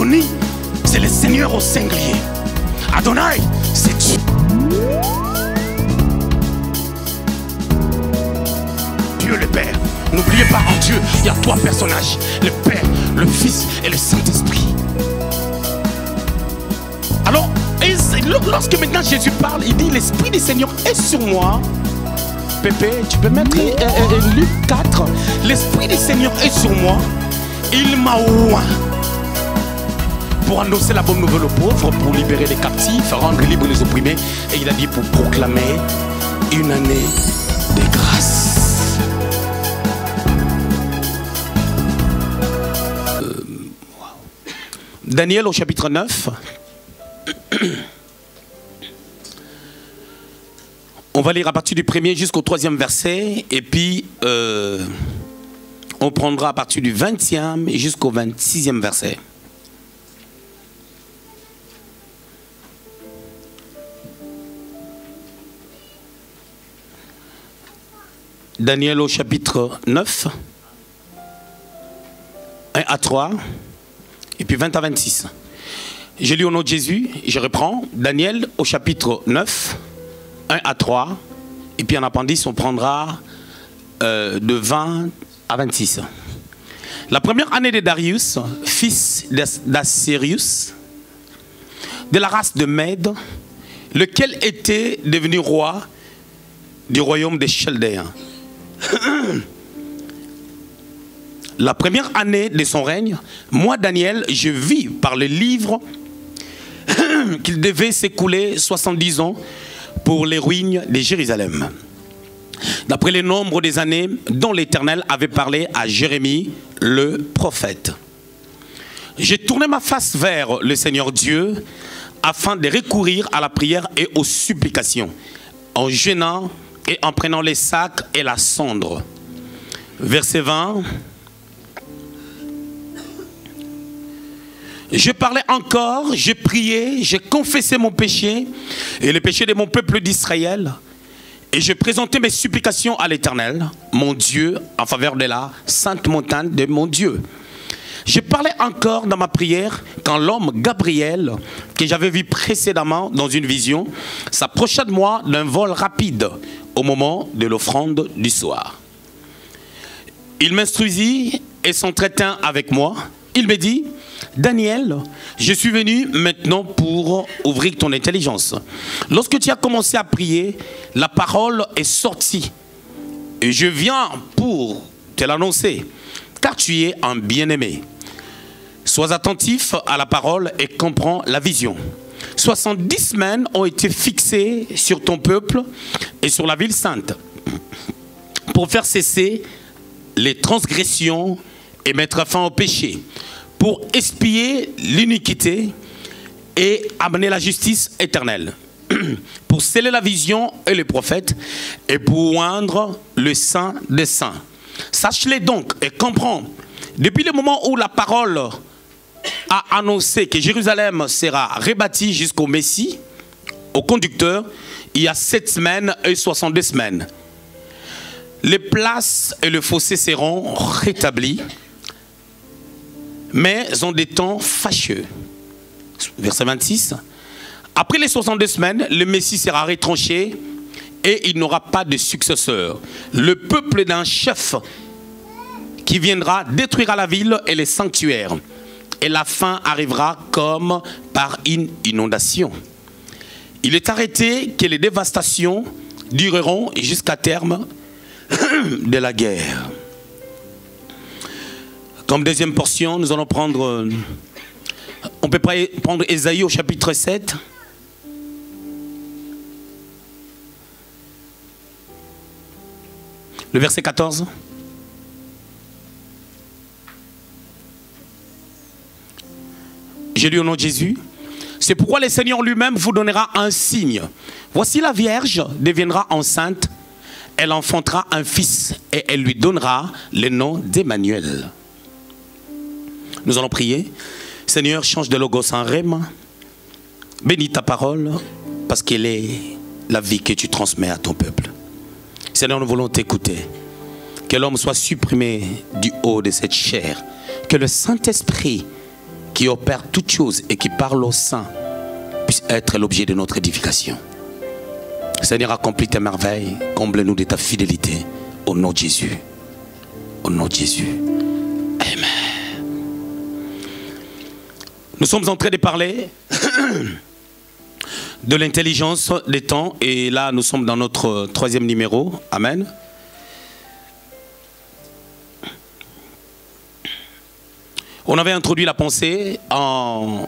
Adoni, c'est le Seigneur au singulier. Adonai, c'est Dieu. Dieu le Père. N'oubliez pas, en Dieu, il y a trois personnages. Le Père, le Fils et le Saint-Esprit. Alors, lorsque maintenant Jésus parle, il dit, l'Esprit du Seigneur est sur moi. Pépé, tu peux mettre Luc 4. L'Esprit du Seigneur est sur moi. Il m'a oint pour annoncer la bonne nouvelle aux pauvres, pour libérer les captifs, rendre libres les opprimés. Et il a dit pour proclamer une année de grâce. Daniel au chapitre 9. On va lire à partir du 1er jusqu'au 3e verset. Et puis on prendra à partir du 20e jusqu'au 26e verset. Daniel au chapitre 9, 1 à 3, et puis 20 à 26. Je lis au nom de Jésus, je reprends. Daniel au chapitre 9, 1 à 3, et puis en appendice, on prendra de 20 à 26. La première année de Darius, fils d'Assirius, de la race de Mède, lequel était devenu roi du royaume des Chaldéens. La première année de son règne, moi Daniel, je vis par le livre qu'il devait s'écouler 70 ans pour les ruines de Jérusalem. D'après le nombre des années dont l'Éternel avait parlé à Jérémie, le prophète. J'ai tourné ma face vers le Seigneur Dieu afin de recourir à la prière et aux supplications, en jeûnant et en prenant les sacs et la cendre. Verset 20. Je parlais encore, je priais, je confessais mon péché et le péché de mon peuple d'Israël. Et je présentais mes supplications à l'Éternel, mon Dieu, en faveur de la sainte montagne de mon Dieu. Je parlais encore dans ma prière quand l'homme Gabriel, que j'avais vu précédemment dans une vision, s'approcha de moi d'un vol rapide au moment de l'offrande du soir. Il m'instruisit et s'entretint avec moi. Il me dit, Daniel, je suis venu maintenant pour ouvrir ton intelligence. Lorsque tu as commencé à prier, la parole est sortie. Et je viens pour te l'annoncer, car tu es un bien-aimé. Sois attentif à la parole et comprends la vision. 70 semaines ont été fixées sur ton peuple et sur la ville sainte pour faire cesser les transgressions et mettre fin au péché, pour expier l'iniquité et amener la justice éternelle, pour sceller la vision et les prophètes et pour oindre le Saint des saints. Sache-les donc et comprends, depuis le moment où la parole a annoncé que Jérusalem sera rebâtie jusqu'au Messie, au conducteur, il y a 7 semaines et 62 semaines. Les places et le fossé seront rétablis, mais en des temps fâcheux. Verset 26. Après les 62 semaines, le Messie sera retranché et il n'aura pas de successeur. Le peuple d'un chef qui viendra détruira la ville et les sanctuaires. Et la fin arrivera comme par une inondation. Il est arrêté que les dévastations dureront jusqu'à terme de la guerre. Comme deuxième portion, nous allons prendre, on peut prendre Ésaïe au chapitre 7. Le verset 14. J'ai lu au nom de Jésus. C'est pourquoi le Seigneur lui-même vous donnera un signe. Voici la Vierge deviendra enceinte. Elle enfantera un fils et elle lui donnera le nom d'Emmanuel. Nous allons prier. Seigneur, change de logos en rême. Bénis ta parole parce qu'elle est la vie que tu transmets à ton peuple. Seigneur, nous voulons t'écouter. Que l'homme soit supprimé du haut de cette chair. Que le Saint-Esprit qui qui opère toutes choses et qui parle aux saints, puisse être l'objet de notre édification. Seigneur, accomplis tes merveilles, comble-nous de ta fidélité, au nom de Jésus. Au nom de Jésus. Amen. Nous sommes en train de parler de l'intelligence des temps, et là nous sommes dans notre 3e numéro. Amen. On avait introduit la pensée en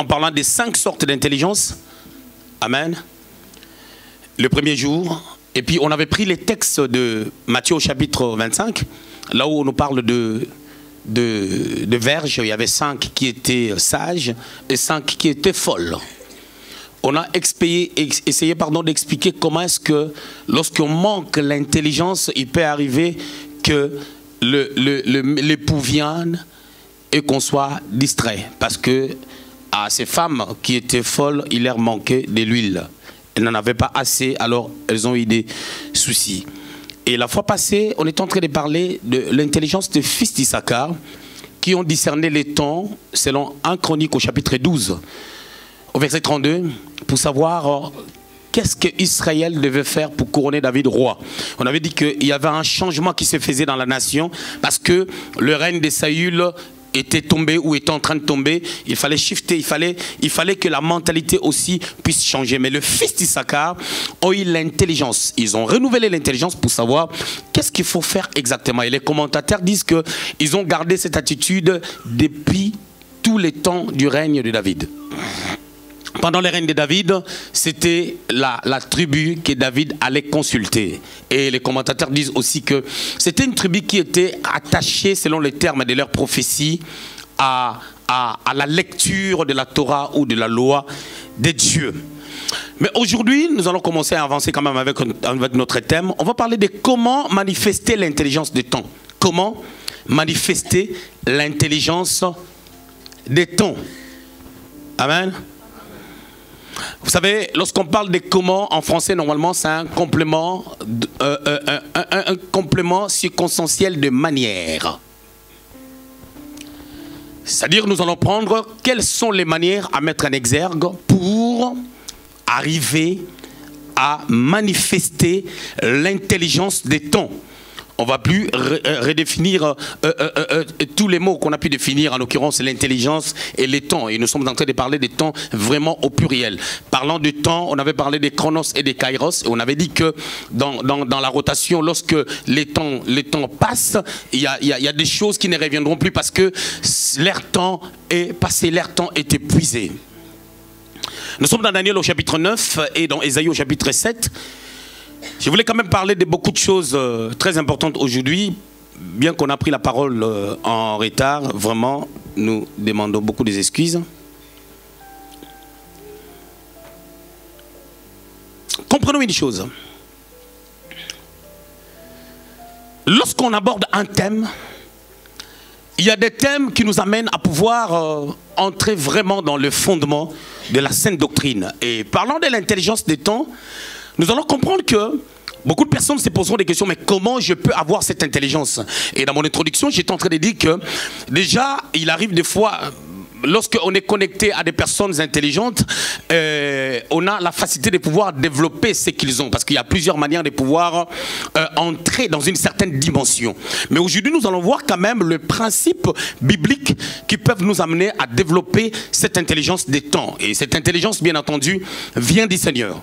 parlant des 5 sortes d'intelligence. Amen. Le premier jour. Et puis on avait pris les textes de Matthieu au chapitre 25, là où on nous parle de verges. Il y avait 5 qui étaient sages et 5 qui étaient folles. On a essayé d'expliquer comment est-ce que lorsqu'on manque l'intelligence, il peut arriver que l'époux vienne et qu'on soit distrait. Parce que à ces femmes qui étaient folles, il leur manquait de l'huile. Elles n'en avaient pas assez, alors elles ont eu des soucis. Et la fois passée, on est en train de parler de l'intelligence des fils d'Issachar qui ont discerné les temps, selon 1 Chronique au chapitre 12, au verset 32, pour savoir qu'est-ce qu'Israël devait faire pour couronner David roi. On avait dit qu'il y avait un changement qui se faisait dans la nation parce que le règne de Saül était tombé ou était en train de tomber. Il fallait shifter, il fallait que la mentalité aussi puisse changer. Mais le fils d'Issachar ont eu l'intelligence. Ils ont renouvelé l'intelligence pour savoir qu'est-ce qu'il faut faire exactement. Et les commentateurs disent qu'ils ont gardé cette attitude depuis tous les temps du règne de David. Pendant le règne de David, c'était la tribu que David allait consulter. Et les commentateurs disent aussi que c'était une tribu qui était attachée, selon les termes de leur prophétie, à la lecture de la Torah ou de la loi des dieux. Mais aujourd'hui, nous allons commencer à avancer quand même avec notre thème. On va parler de comment manifester l'intelligence des temps. Comment manifester l'intelligence des temps. Amen. Vous savez, lorsqu'on parle de comment, en français, normalement, c'est un complément circonstanciel de manière. C'est-à-dire, nous allons prendre quelles sont les manières à mettre en exergue pour arriver à manifester l'intelligence des temps. On ne va plus redéfinir tous les mots qu'on a pu définir, en l'occurrence l'intelligence et les temps. Et nous sommes en train de parler des temps vraiment au pluriel. Parlant de temps, on avait parlé des chronos et des kairos. Et on avait dit que dans la rotation, lorsque les temps passent, il y a des choses qui ne reviendront plus parce que leur temps est passé, leur temps est épuisé. Nous sommes dans Daniel au chapitre 9 et dans Ésaïe au chapitre 7. Je voulais quand même parler de beaucoup de choses très importantes aujourd'hui. Bien qu'on a pris la parole en retard, vraiment, nous demandons beaucoup d'excuses. Comprenons une chose. Lorsqu'on aborde un thème, il y a des thèmes qui nous amènent à pouvoir entrer vraiment dans le fondement de la sainte doctrine. Et parlant de l'intelligence des temps, nous allons comprendre que beaucoup de personnes se poseront des questions, mais comment je peux avoir cette intelligence? Et dans mon introduction, j'étais en train de dire que déjà, il arrive des fois, lorsqu'on est connecté à des personnes intelligentes, on a la facilité de pouvoir développer ce qu'ils ont. Parce qu'il y a plusieurs manières de pouvoir entrer dans une certaine dimension. Mais aujourd'hui, nous allons voir quand même le principe biblique qui peuvent nous amener à développer cette intelligence des temps. Et cette intelligence, bien entendu, vient du Seigneur.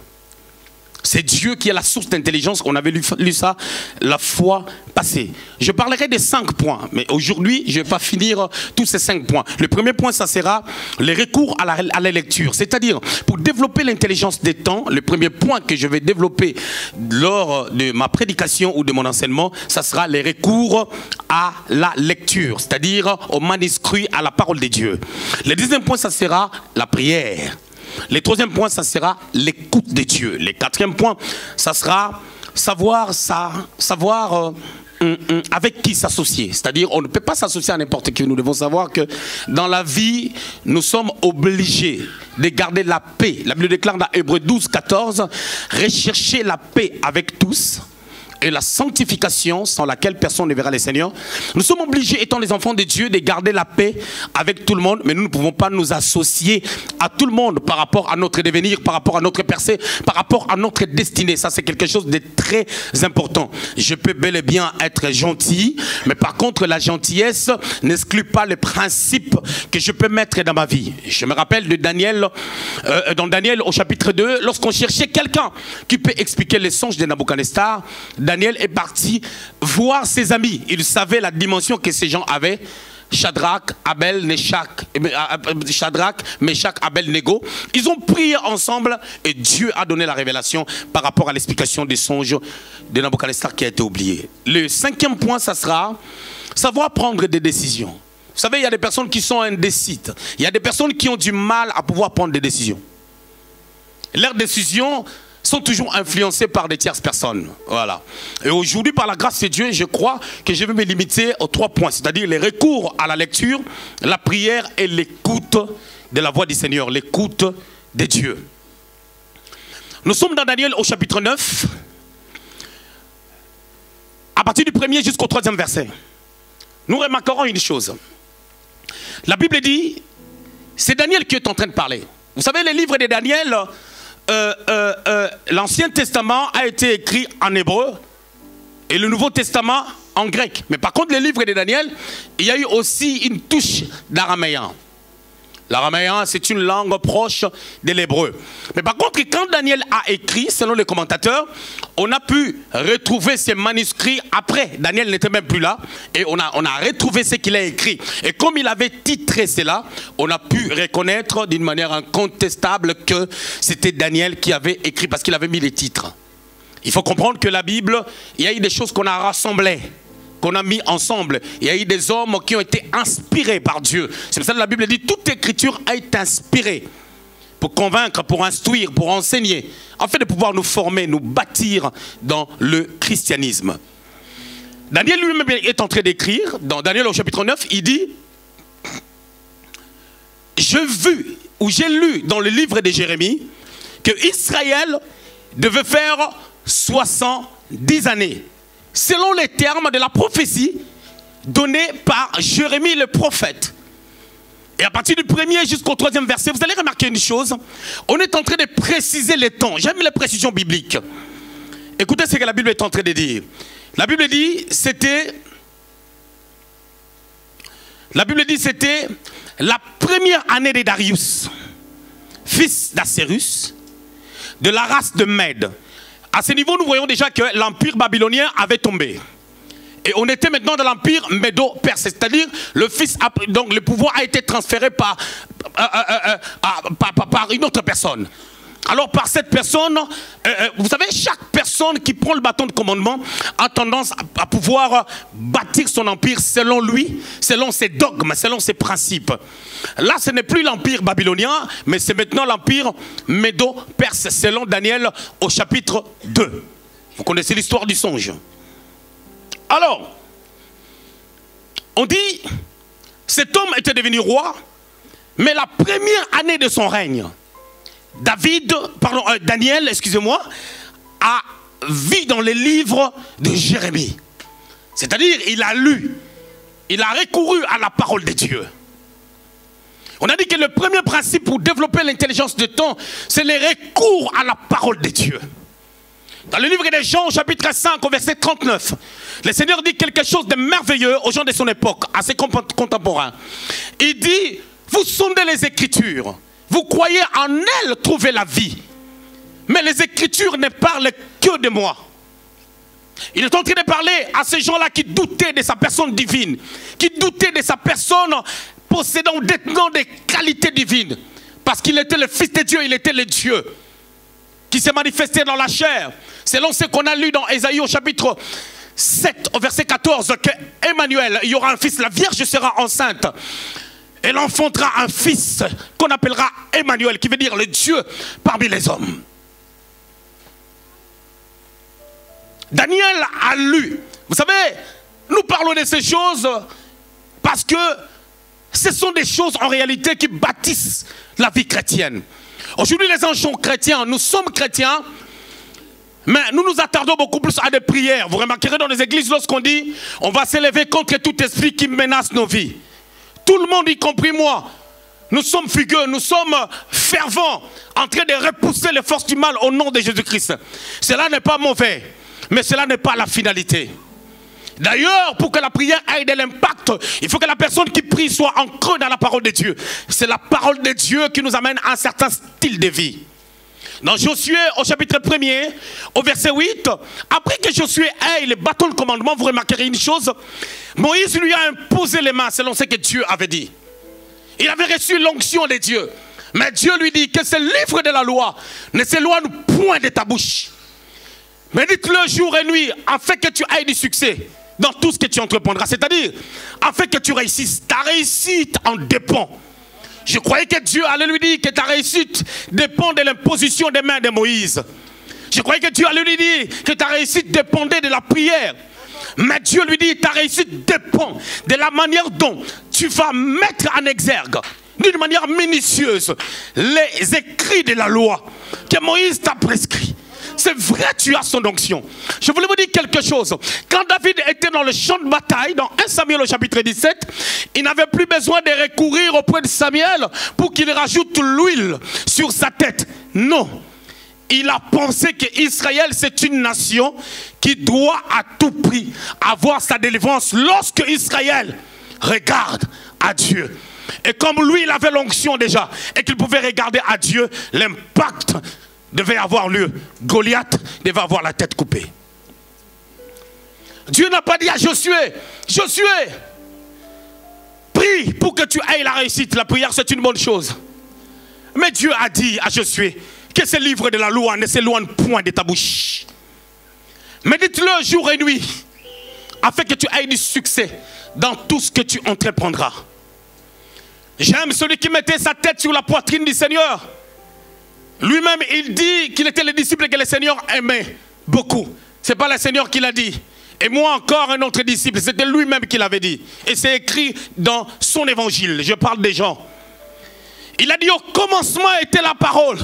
C'est Dieu qui est la source d'intelligence. On avait lu ça la fois passée. Je parlerai des 5 points. Mais aujourd'hui, je ne vais pas finir tous ces 5 points. Le premier point, ça sera les recours à la lecture. C'est-à-dire, pour développer l'intelligence des temps, le premier point que je vais développer lors de ma prédication ou de mon enseignement, ça sera les recours à la lecture. C'est-à-dire au manuscrit, à la parole de Dieu. Le deuxième point, ça sera la prière. Le troisième point, ça sera l'écoute de Dieu. Le quatrième point, ça sera savoir avec qui s'associer. C'est-à-dire, on ne peut pas s'associer à n'importe qui. Nous devons savoir que dans la vie, nous sommes obligés de garder la paix. La Bible déclare dans Hébreux 12, 14, recherchez la paix avec tous et la sanctification sans laquelle personne ne verra le Seigneur. Nous sommes obligés, étant les enfants de Dieu, de garder la paix avec tout le monde, mais nous ne pouvons pas nous associer à tout le monde par rapport à notre devenir, par rapport à notre percée, par rapport à notre destinée. Ça, c'est quelque chose de très important. Je peux bel et bien être gentil, mais par contre, la gentillesse n'exclut pas les principes que je peux mettre dans ma vie. Je me rappelle de Daniel, dans Daniel au chapitre 2, lorsqu'on cherchait quelqu'un qui peut expliquer les songes de Nabuchodonosor, Daniel est parti voir ses amis. Il savait la dimension que ces gens avaient. Shadrach, Meshach, Abel-Nego. Ils ont prié ensemble et Dieu a donné la révélation par rapport à l'explication des songes de Nabuchodonosor qui a été oublié. Le 5e point, ça sera savoir prendre des décisions. Vous savez, il y a des personnes qui sont indécises. Il y a des personnes qui ont du mal à pouvoir prendre des décisions. Leurs décisions sont toujours influencés par des tierces personnes. Voilà. Et aujourd'hui, par la grâce de Dieu, je crois que je vais me limiter aux 3 points, c'est-à-dire les recours à la lecture, la prière et l'écoute de la voix du Seigneur, l'écoute de Dieu. Nous sommes dans Daniel au chapitre 9, à partir du 1er jusqu'au 3e verset. Nous remarquerons une chose. La Bible dit, c'est Daniel qui est en train de parler. Vous savez, les livres de Daniel... l'Ancien Testament a été écrit en hébreu et le Nouveau Testament en grec. Mais par contre, les livres de Daniel, il y a eu aussi une touche d'araméen. L'araméen, c'est une langue proche de l'hébreu. Mais par contre, quand Daniel a écrit, selon les commentateurs, on a pu retrouver ces manuscrits après. Daniel n'était même plus là. Et on a retrouvé ce qu'il a écrit. Et comme il avait titré cela, on a pu reconnaître d'une manière incontestable que c'était Daniel qui avait écrit, parce qu'il avait mis les titres. Il faut comprendre que la Bible, il y a eu des choses qu'on a rassemblées, qu'on a mis ensemble. Il y a eu des hommes qui ont été inspirés par Dieu. C'est pour ça que la Bible dit toute écriture a été inspirée pour convaincre, pour instruire, pour enseigner, afin de pouvoir nous former, nous bâtir dans le christianisme. Daniel lui-même est en train d'écrire, dans Daniel au chapitre 9, il dit « J'ai lu dans le livre de Jérémie que Israël devait faire 70 années. » Selon les termes de la prophétie donnée par Jérémie le prophète. Et à partir du 1er jusqu'au 3e verset, vous allez remarquer une chose. On est en train de préciser les temps. J'aime les précisions bibliques. Écoutez ce que la Bible est en train de dire. La Bible dit c'était la première année de Darius, fils d'Assérus, de la race de Mède. À ce niveau, nous voyons déjà que l'empire babylonien avait tombé. Et on était maintenant dans l'empire médo-perse. C'est-à-dire, donc le pouvoir a été transféré par une autre personne. Alors par cette personne, vous savez, chaque personne qui prend le bâton de commandement a tendance à pouvoir bâtir son empire selon lui, selon ses dogmes, selon ses principes. Là, ce n'est plus l'empire babylonien, mais c'est maintenant l'empire médo-perse, selon Daniel au chapitre 2. Vous connaissez l'histoire du songe. Alors, on dit, cet homme était devenu roi, mais la première année de son règne, Daniel, excusez-moi, a vu dans les livres de Jérémie. C'est-à-dire, il a lu, il a recouru à la parole de Dieu. On a dit que le premier principe pour développer l'intelligence de temps, c'est le recours à la parole de Dieu. Dans le livre de Jean, chapitre 5, au verset 39, le Seigneur dit quelque chose de merveilleux aux gens de son époque, à ses contemporains. Il dit, vous sondez les Écritures, vous croyez en elles trouver la vie. Mais les Écritures ne parlent que de moi. Il est en train de parler à ces gens-là qui doutaient de sa personne divine, qui doutaient de sa personne possédant, détenant des qualités divines. Parce qu'il était le Fils de Dieu, il était le Dieu qui s'est manifesté dans la chair. Selon ce qu'on a lu dans Ésaïe au chapitre 7, au verset 14, que Emmanuel, il y aura un fils, la Vierge sera enceinte. Elle enfantera un fils qu'on appellera Emmanuel, qui veut dire le Dieu parmi les hommes. Daniel a lu. Vous savez, nous parlons de ces choses parce que ce sont des choses en réalité qui bâtissent la vie chrétienne. Aujourd'hui, les gens sont chrétiens, nous sommes chrétiens, Mais nous nous attardons beaucoup plus à des prières. Vous remarquerez dans les églises lorsqu'on dit on va s'élever contre tout esprit qui menace nos vies. Tout le monde, y compris moi, nous sommes figueux, nous sommes fervents, en train de repousser les forces du mal au nom de Jésus-Christ. Cela n'est pas mauvais, mais cela n'est pas la finalité. D'ailleurs, pour que la prière ait de l'impact, il faut que la personne qui prie soit ancrée dans la parole de Dieu. C'est la parole de Dieu qui nous amène à un certain style de vie. Dans Josué, au chapitre 1er, au verset 8, après que Josué ait le bâton de commandement, vous remarquerez une chose, Moïse lui a imposé les mains selon ce que Dieu avait dit. Il avait reçu l'onction de Dieu. Mais Dieu lui dit que ce livre de la loi ne s'éloigne point de ta bouche. Médite-le jour et nuit afin que tu aies du succès dans tout ce que tu entreprendras. C'est-à-dire, afin que tu réussisses. Ta réussite en dépend. Je croyais que Dieu allait lui dire que ta réussite dépend de l'imposition des mains de Moïse. Je croyais que Dieu allait lui dire que ta réussite dépendait de la prière. Mais Dieu lui dit, ta réussite dépend de la manière dont tu vas mettre en exergue, d'une manière minutieuse, les écrits de la loi que Moïse t'a prescrit. C'est vrai, tu as son onction. Je voulais vous dire quelque chose. Quand David était dans le champ de bataille, dans 1 Samuel au chapitre 17, il n'avait plus besoin de recourir auprès de Samuel pour qu'il rajoute l'huile sur sa tête. Non. Il a pensé qu'Israël, c'est une nation qui doit à tout prix avoir sa délivrance lorsque Israël regarde à Dieu. Et comme lui, il avait l'onction déjà et qu'il pouvait regarder à Dieu, l'impact devait avoir lieu. Goliath devait avoir la tête coupée. Dieu n'a pas dit à Josué, Josué, prie pour que tu aies la réussite. La prière, c'est une bonne chose. Mais Dieu a dit à Josué que ce livre de la loi ne s'éloigne point de ta bouche. Médite-le jour et nuit afin que tu aies du succès dans tout ce que tu entreprendras. J'aime celui qui mettait sa tête sur la poitrine du Seigneur. Lui-même, il dit qu'il était le disciple que le Seigneur aimait beaucoup. Ce n'est pas le Seigneur qui l'a dit. Et moi encore, un autre disciple, c'était lui-même qui l'avait dit. Et c'est écrit dans son évangile. Je parle des gens. Il a dit au commencement était la parole.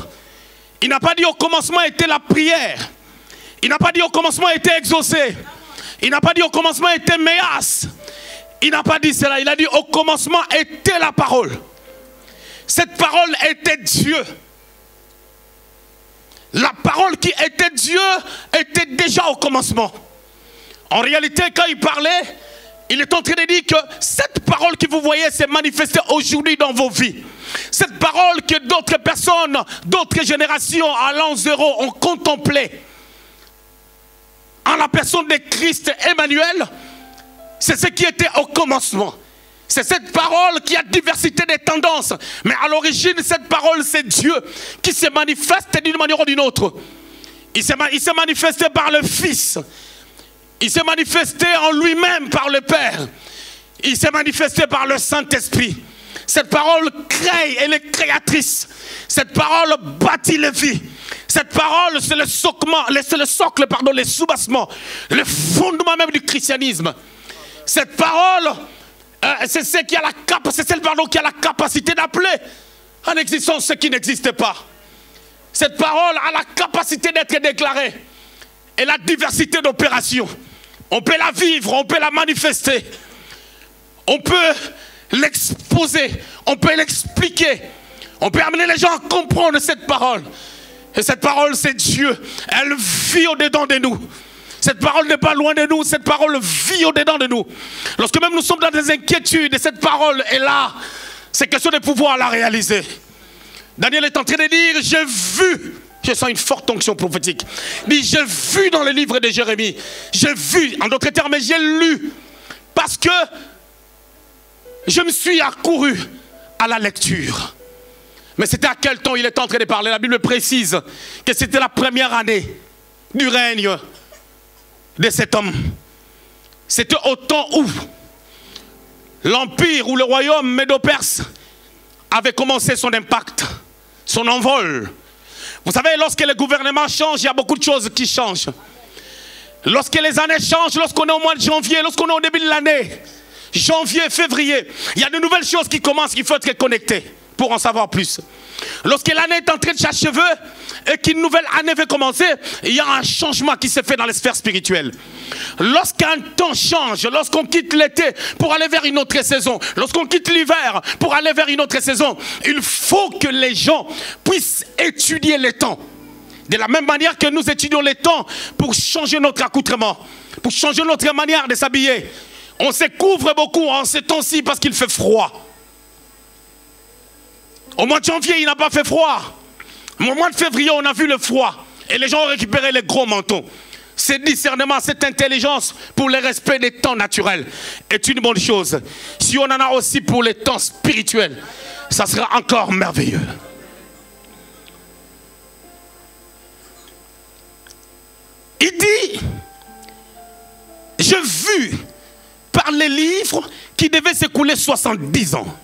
Il n'a pas dit au commencement était la prière. Il n'a pas dit au commencement était exaucé. Il n'a pas dit au commencement était méas. Il n'a pas dit cela. Il a dit au commencement était la parole. Cette parole était Dieu. La parole qui était Dieu était déjà au commencement. En réalité, quand il parlait, il est en train de dire que cette parole que vous voyez s'est manifestée aujourd'hui dans vos vies. Cette parole que d'autres personnes, d'autres générations à l'an zéro ont contemplée en la personne de Christ Emmanuel, c'est ce qui était au commencement. C'est cette parole qui a diversité de tendances. Mais à l'origine, cette parole, c'est Dieu qui se manifeste d'une manière ou d'une autre. Il s'est manifesté par le Fils. Il s'est manifesté en lui-même par le Père. Il s'est manifesté par le Saint-Esprit. Cette parole crée, elle est créatrice. Cette parole bâtit les vies. Cette parole, c'est le socle, les soubassements, le fondement même du christianisme. Cette parole, c'est celle qui a la capacité d'appeler en existence ce qui n'existe pas. Cette parole a la capacité d'être déclarée. Et la diversité d'opérations. On peut la vivre, on peut la manifester. On peut l'exposer, on peut l'expliquer. On peut amener les gens à comprendre cette parole. Et cette parole, c'est Dieu. Elle vit au-dedans de nous. Cette parole n'est pas loin de nous, cette parole vit au-dedans de nous. Lorsque même nous sommes dans des inquiétudes, et cette parole est là, c'est question de pouvoir la réaliser. Daniel est en train de dire, j'ai vu, je sens une forte onction prophétique. Il dit, j'ai vu dans le livre de Jérémie, j'ai vu, en d'autres termes, j'ai lu, parce que je me suis accouru à la lecture. Mais c'était à quel temps il est en train de parler? La Bible précise que c'était la première année du règne de cet homme. C'était au temps où l'empire ou le royaume médo-perse avait commencé son impact, son envol. Vous savez, lorsque le gouvernement change, il y a beaucoup de choses qui changent. Lorsque les années changent, lorsqu'on est au mois de janvier, lorsqu'on est au début de l'année, janvier, février, il y a de nouvelles choses qui commencent, il faut être connecté pour en savoir plus. Lorsque l'année est en train de s'achever, et qu'une nouvelle année veut commencer, il y a un changement qui se fait dans les sphères spirituelles. Lorsqu'un temps change, lorsqu'on quitte l'été pour aller vers une autre saison, lorsqu'on quitte l'hiver pour aller vers une autre saison, il faut que les gens puissent étudier les temps. De la même manière que nous étudions les temps pour changer notre accoutrement, pour changer notre manière de s'habiller. On se couvre beaucoup en ces temps-ci parce qu'il fait froid. Au mois de janvier, il n'a pas fait froid. Au mois de février, on a vu le froid. Et les gens ont récupéré les gros manteaux. Ce discernement, cette intelligence pour le respect des temps naturels est une bonne chose. Si on en a aussi pour les temps spirituels, ça sera encore merveilleux. Il dit, j'ai vu par les livres qui devaient s'écouler 70 ans.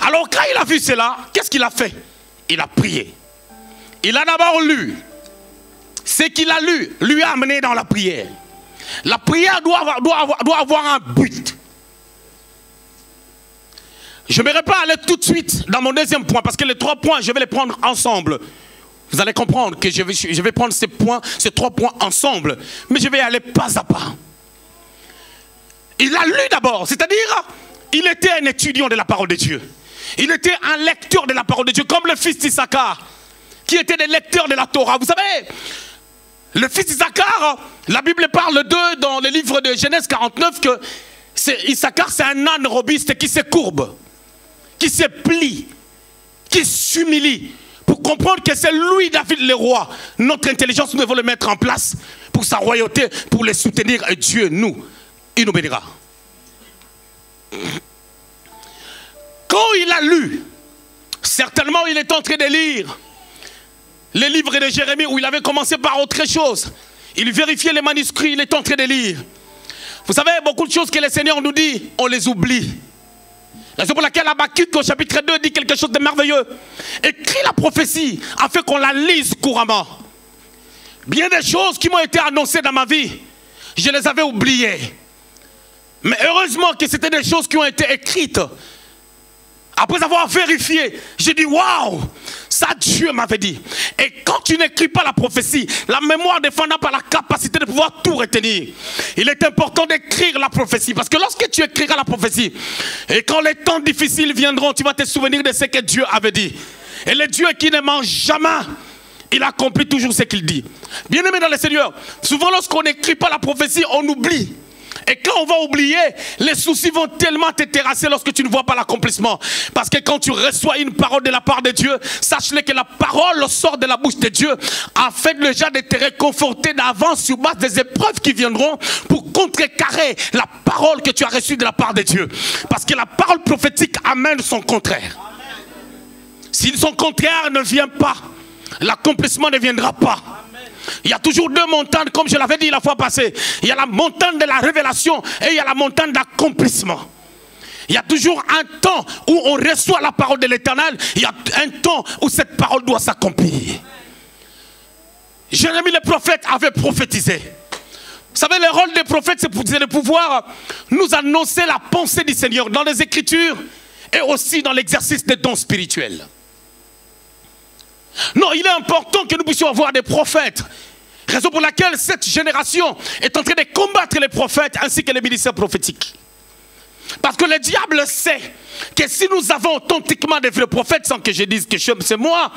Alors quand il a vu cela, qu'est-ce qu'il a fait? Il a prié. Il a d'abord lu. Ce qu'il a lu lui a amené dans la prière. La prière doit avoir un but. Je n'aimerais pas aller tout de suite dans mon deuxième point, parce que les 3 points, je vais les prendre ensemble. Vous allez comprendre que je vais prendre ces 3 points ensemble, mais je vais aller pas à pas. Il a lu d'abord, c'est-à-dire, il était un étudiant de la parole de Dieu. Il était un lecteur de la parole de Dieu, comme le fils d'Issachar, qui était des lecteurs de la Torah. Vous savez, le fils d'Issachar, la Bible parle d'eux dans le livre de Genèse 49, que Issachar, c'est un âne robuste qui se courbe, qui se plie, qui s'humilie, pour comprendre que c'est lui, David, le roi. Notre intelligence, nous devons le mettre en place pour sa royauté, pour les soutenir. Et Dieu, il nous bénira. Quand il a lu, certainement il est en train de lire les livres de Jérémie, où il avait commencé par autre chose. Il vérifiait les manuscrits, il est en train de lire. Vous savez, beaucoup de choses que le Seigneur nous dit, on les oublie. La raison pour laquelle Habakkuk au chapitre 2 dit quelque chose de merveilleux. Écrit la prophétie afin qu'on la lise couramment. Bien des choses qui m'ont été annoncées dans ma vie, je les avais oubliées. Mais heureusement que c'était des choses qui ont été écrites. Après avoir vérifié, j'ai dit waouh, ça Dieu m'avait dit. Et quand tu n'écris pas la prophétie, la mémoire des fois n'a pas la capacité de pouvoir tout retenir. Il est important d'écrire la prophétie, parce que lorsque tu écriras la prophétie, et quand les temps difficiles viendront, tu vas te souvenir de ce que Dieu avait dit. Et le Dieu qui ne ment jamais, il accomplit toujours ce qu'il dit. Bien aimé dans le Seigneur, souvent lorsqu'on n'écrit pas la prophétie, on oublie. Et quand on va oublier, les soucis vont tellement te terrasser lorsque tu ne vois pas l'accomplissement. Parce que quand tu reçois une parole de la part de Dieu, sache-le que la parole sort de la bouche de Dieu afin déjà de te réconforter d'avance sur base des épreuves qui viendront pour contrecarrer la parole que tu as reçue de la part de Dieu. Parce que la parole prophétique amène son contraire. Si son contraire ne vient pas, l'accomplissement ne viendra pas. Il y a toujours 2 montagnes, comme je l'avais dit la fois passée. Il y a la montagne de la révélation et il y a la montagne d'accomplissement. Il y a toujours un temps où on reçoit la parole de l'Éternel. Il y a un temps où cette parole doit s'accomplir. Jérémie le prophète avait prophétisé. Vous savez, le rôle des prophètes, c'est de pouvoir nous annoncer la pensée du Seigneur dans les Écritures et aussi dans l'exercice des dons spirituels. Non, il est important que nous puissions avoir des prophètes. Raison pour laquelle cette génération est en train de combattre les prophètes ainsi que les ministères prophétiques. Parce que le diable sait que si nous avons authentiquement des vrais prophètes, sans que je dise que c'est moi,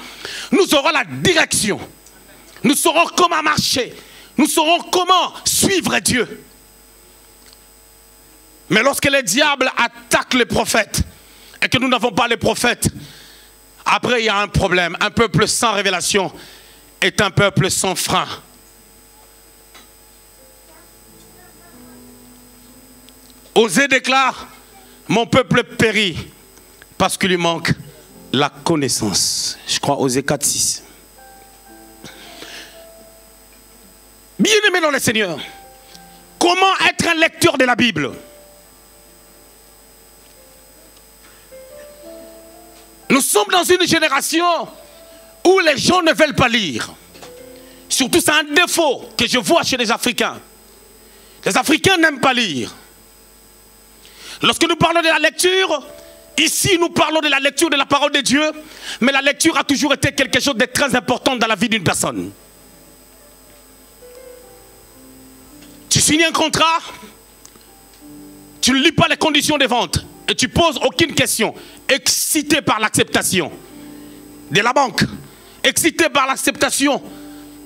nous aurons la direction. Nous saurons comment marcher. Nous saurons comment suivre Dieu. Mais lorsque le diable attaque les prophètes et que nous n'avons pas les prophètes, après il y a un problème. Un peuple sans révélation est un peuple sans frein. Osée déclare, mon peuple périt parce qu'il lui manque la connaissance. Je crois Osée 4:6. Bien aimé dans le Seigneur, comment être un lecteur de la Bible? Nous sommes dans une génération où les gens ne veulent pas lire. Surtout, c'est un défaut que je vois chez les Africains. Les Africains n'aiment pas lire. Lorsque nous parlons de la lecture, Ici, nous parlons de la lecture de la parole de Dieu, mais la lecture a toujours été quelque chose de très important dans la vie d'une personne. Tu signes un contrat, tu ne lis pas les conditions de vente et tu poses aucune question, excité par l'acceptation de la banque, excité par l'acceptation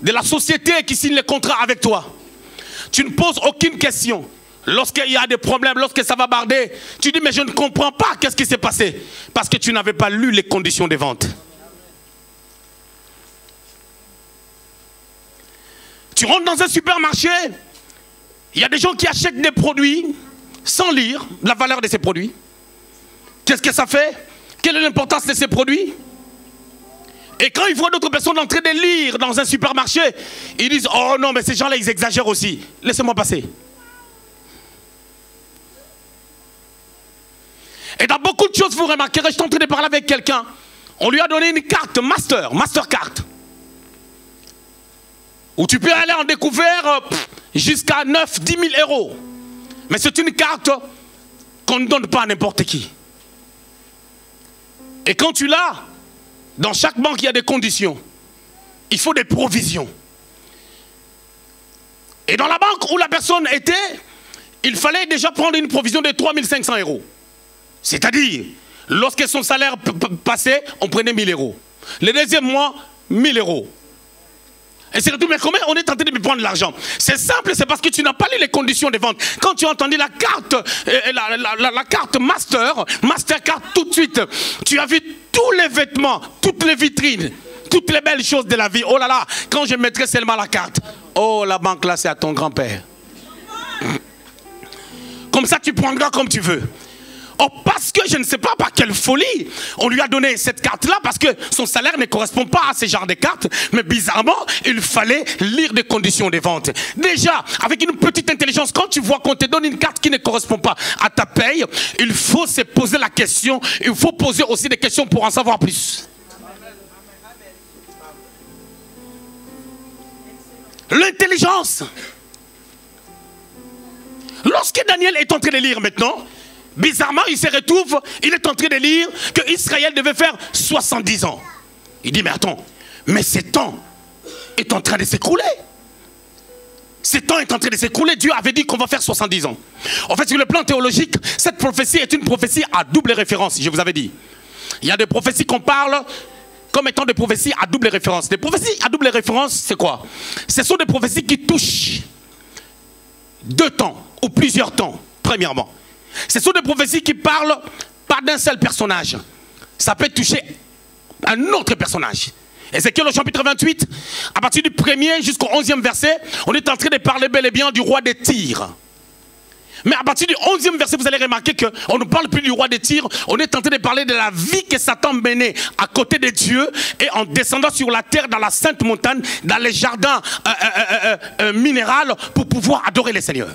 de la société qui signe les contrats avec toi. Tu ne poses aucune question. Lorsqu'il y a des problèmes, lorsque ça va barder, tu dis mais je ne comprends pas qu'est-ce qui s'est passé. Parce que tu n'avais pas lu les conditions de vente. Tu rentres dans un supermarché, il y a des gens qui achètent des produits sans lire la valeur de ces produits. Qu'est-ce que ça fait? Quelle est l'importance de ces produits? Et quand ils voient d'autres personnes en train de lire dans un supermarché, ils disent oh non mais ces gens-là ils exagèrent aussi. Laissez-moi passer. Et dans beaucoup de choses, vous remarquerez, je suis en train de parler avec quelqu'un. On lui a donné une carte Mastercard. Où tu peux aller en découvert jusqu'à 9-10 000 euros. Mais c'est une carte qu'on ne donne pas à n'importe qui. Et quand tu l'as, dans chaque banque, il y a des conditions. Il faut des provisions. Et dans la banque où la personne était, il fallait déjà prendre une provision de 3 500 euros. C'est-à-dire, lorsque son salaire passait, on prenait 1 000 euros. Le deuxième mois, 1 000 euros. Et c'est tout, mais comment on est tenté de me prendre l'argent? C'est simple, c'est parce que tu n'as pas lu les conditions de vente. Quand tu as entendu la carte, la carte Mastercard tout de suite, tu as vu tous les vêtements, toutes les vitrines, toutes les belles choses de la vie. Oh là là, quand je mettrai seulement la carte, oh la banque là c'est à ton grand-père. Comme ça tu prendras comme tu veux. Oh, parce que je ne sais pas par quelle folie on lui a donné cette carte-là, parce que son salaire ne correspond pas à ce genre de cartes. Mais bizarrement, il fallait lire des conditions de vente. Déjà, avec une petite intelligence, quand tu vois qu'on te donne une carte qui ne correspond pas à ta paye, il faut se poser la question. Il faut poser aussi des questions pour en savoir plus. L'intelligence. Lorsque Daniel est en train de lire maintenant, bizarrement, il se retrouve, il est en train de lire que Israël devait faire 70 ans. Il dit, mais attends, mais ce temps est en train de s'écrouler. Ce temps est en train de s'écrouler. Dieu avait dit qu'on va faire 70 ans. En fait, sur le plan théologique, cette prophétie est une prophétie à double référence, je vous avais dit. Il y a des prophéties qu'on parle comme étant des prophéties à double référence. Des prophéties à double référence, c'est quoi? Ce sont des prophéties qui touchent 2 temps ou plusieurs temps, premièrement. Ce sont des prophéties qui parlent pas d'un seul personnage. Ça peut toucher un autre personnage. Ézéchiel au chapitre 28, à partir du 1er jusqu'au 11e verset, on est en train de parler bel et bien du roi des Tyr. Mais à partir du 11e verset, vous allez remarquer qu'on ne parle plus du roi des Tyr. On est en train de parler de la vie que Satan menait à côté de Dieu et en descendant sur la terre, dans la sainte montagne, dans les jardins minéraux pour pouvoir adorer le Seigneur.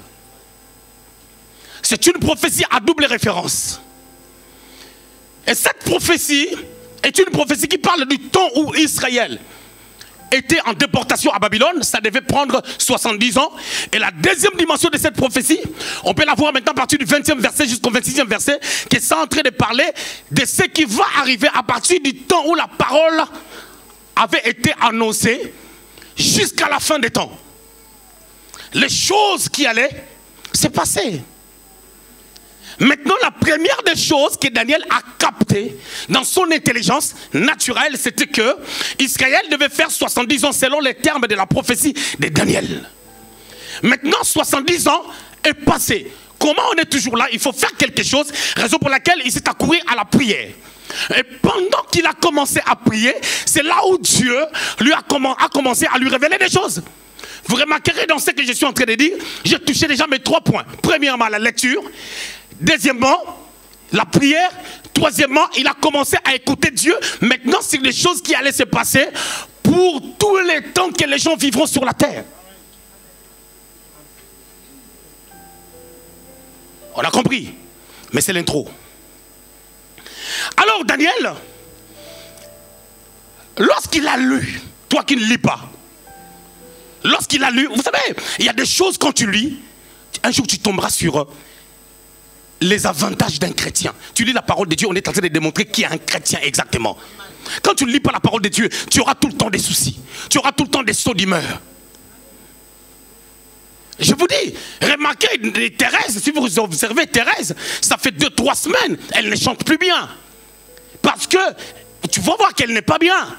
C'est une prophétie à double référence. Et cette prophétie est une prophétie qui parle du temps où Israël était en déportation à Babylone. Ça devait prendre 70 ans. Et la deuxième dimension de cette prophétie, on peut la voir maintenant à partir du 20e verset jusqu'au 26e verset, qui est en train de parler de ce qui va arriver à partir du temps où la parole avait été annoncée jusqu'à la fin des temps. Les choses qui allaient se passer. Maintenant, la première des choses que Daniel a captées dans son intelligence naturelle, c'était que Israël devait faire 70 ans selon les termes de la prophétie de Daniel. Maintenant, 70 ans est passé. Comment on est toujours là? Il faut faire quelque chose, raison pour laquelle il s'est accouru à la prière. Et pendant qu'il a commencé à prier, c'est là où Dieu lui a commencé à lui révéler des choses. Vous remarquerez dans ce que je suis en train de dire, j'ai touché déjà mes 3 points. Premièrement, la lecture. Deuxièmement, la prière. Troisièmement, il a commencé à écouter Dieu. Maintenant, c'est des choses qui allaient se passer pour tous les temps que les gens vivront sur la terre. On a compris. Mais c'est l'intro. Alors, Daniel, lorsqu'il a lu, toi qui ne lis pas, lorsqu'il a lu, vous savez, il y a des choses quand tu lis, un jour tu tomberas sur les avantages d'un chrétien. Tu lis la parole de Dieu, on est en train de démontrer qui est un chrétien exactement. Quand tu ne lis pas la parole de Dieu, tu auras tout le temps des soucis. Tu auras tout le temps des sauts d'humeur. Je vous dis, remarquez Thérèse, si vous observez Thérèse, ça fait 2-3 semaines, elle ne chante plus bien. Parce que tu vas voir qu'elle n'est pas bien.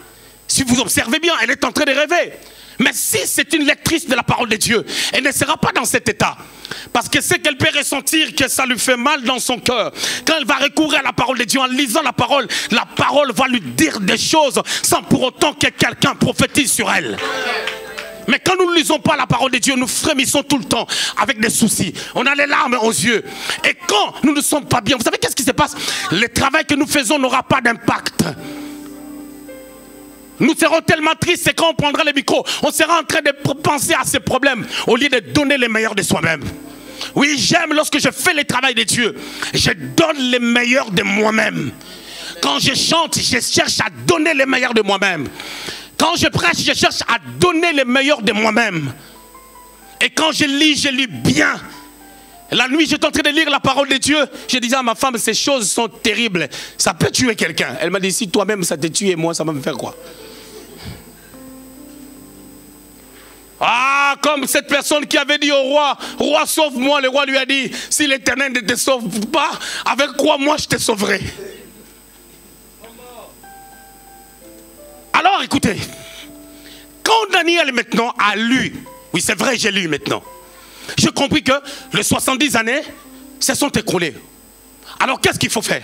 Si vous observez bien, elle est en train de rêver. Mais si c'est une lectrice de la parole de Dieu, elle ne sera pas dans cet état. Parce que c'est qu'elle peut ressentir que ça lui fait mal dans son cœur. Quand elle va recourir à la parole de Dieu, en lisant la parole va lui dire des choses sans pour autant que quelqu'un prophétise sur elle. Mais quand nous ne lisons pas la parole de Dieu, nous frémissons tout le temps avec des soucis. On a les larmes aux yeux. Et quand nous ne sommes pas bien, vous savez qu'est-ce qui se passe? Le travail que nous faisons n'aura pas d'impact. Nous serons tellement tristes, c'est quand on prendra le micro, on sera en train de penser à ces problèmes au lieu de donner le meilleur de soi-même. Oui, j'aime lorsque je fais le travail de Dieu, je donne le meilleur de moi-même. Quand je chante, je cherche à donner le meilleur de moi-même. Quand je prêche, je cherche à donner le meilleur de moi-même. Et quand je lis bien. La nuit, j'étais en train de lire la parole de Dieu. Je disais à ma femme, ces choses sont terribles. Ça peut tuer quelqu'un. Elle m'a dit, si toi-même ça te tue et moi, ça va me faire quoi? Ah, comme cette personne qui avait dit au roi, roi sauve-moi, le roi lui a dit, si l'Éternel ne te sauve pas, avec quoi moi je te sauverai? Alors écoutez, quand Daniel maintenant a lu, oui c'est vrai j'ai lu maintenant, j'ai compris que les 70 années se sont écoulées. Alors qu'est-ce qu'il faut faire?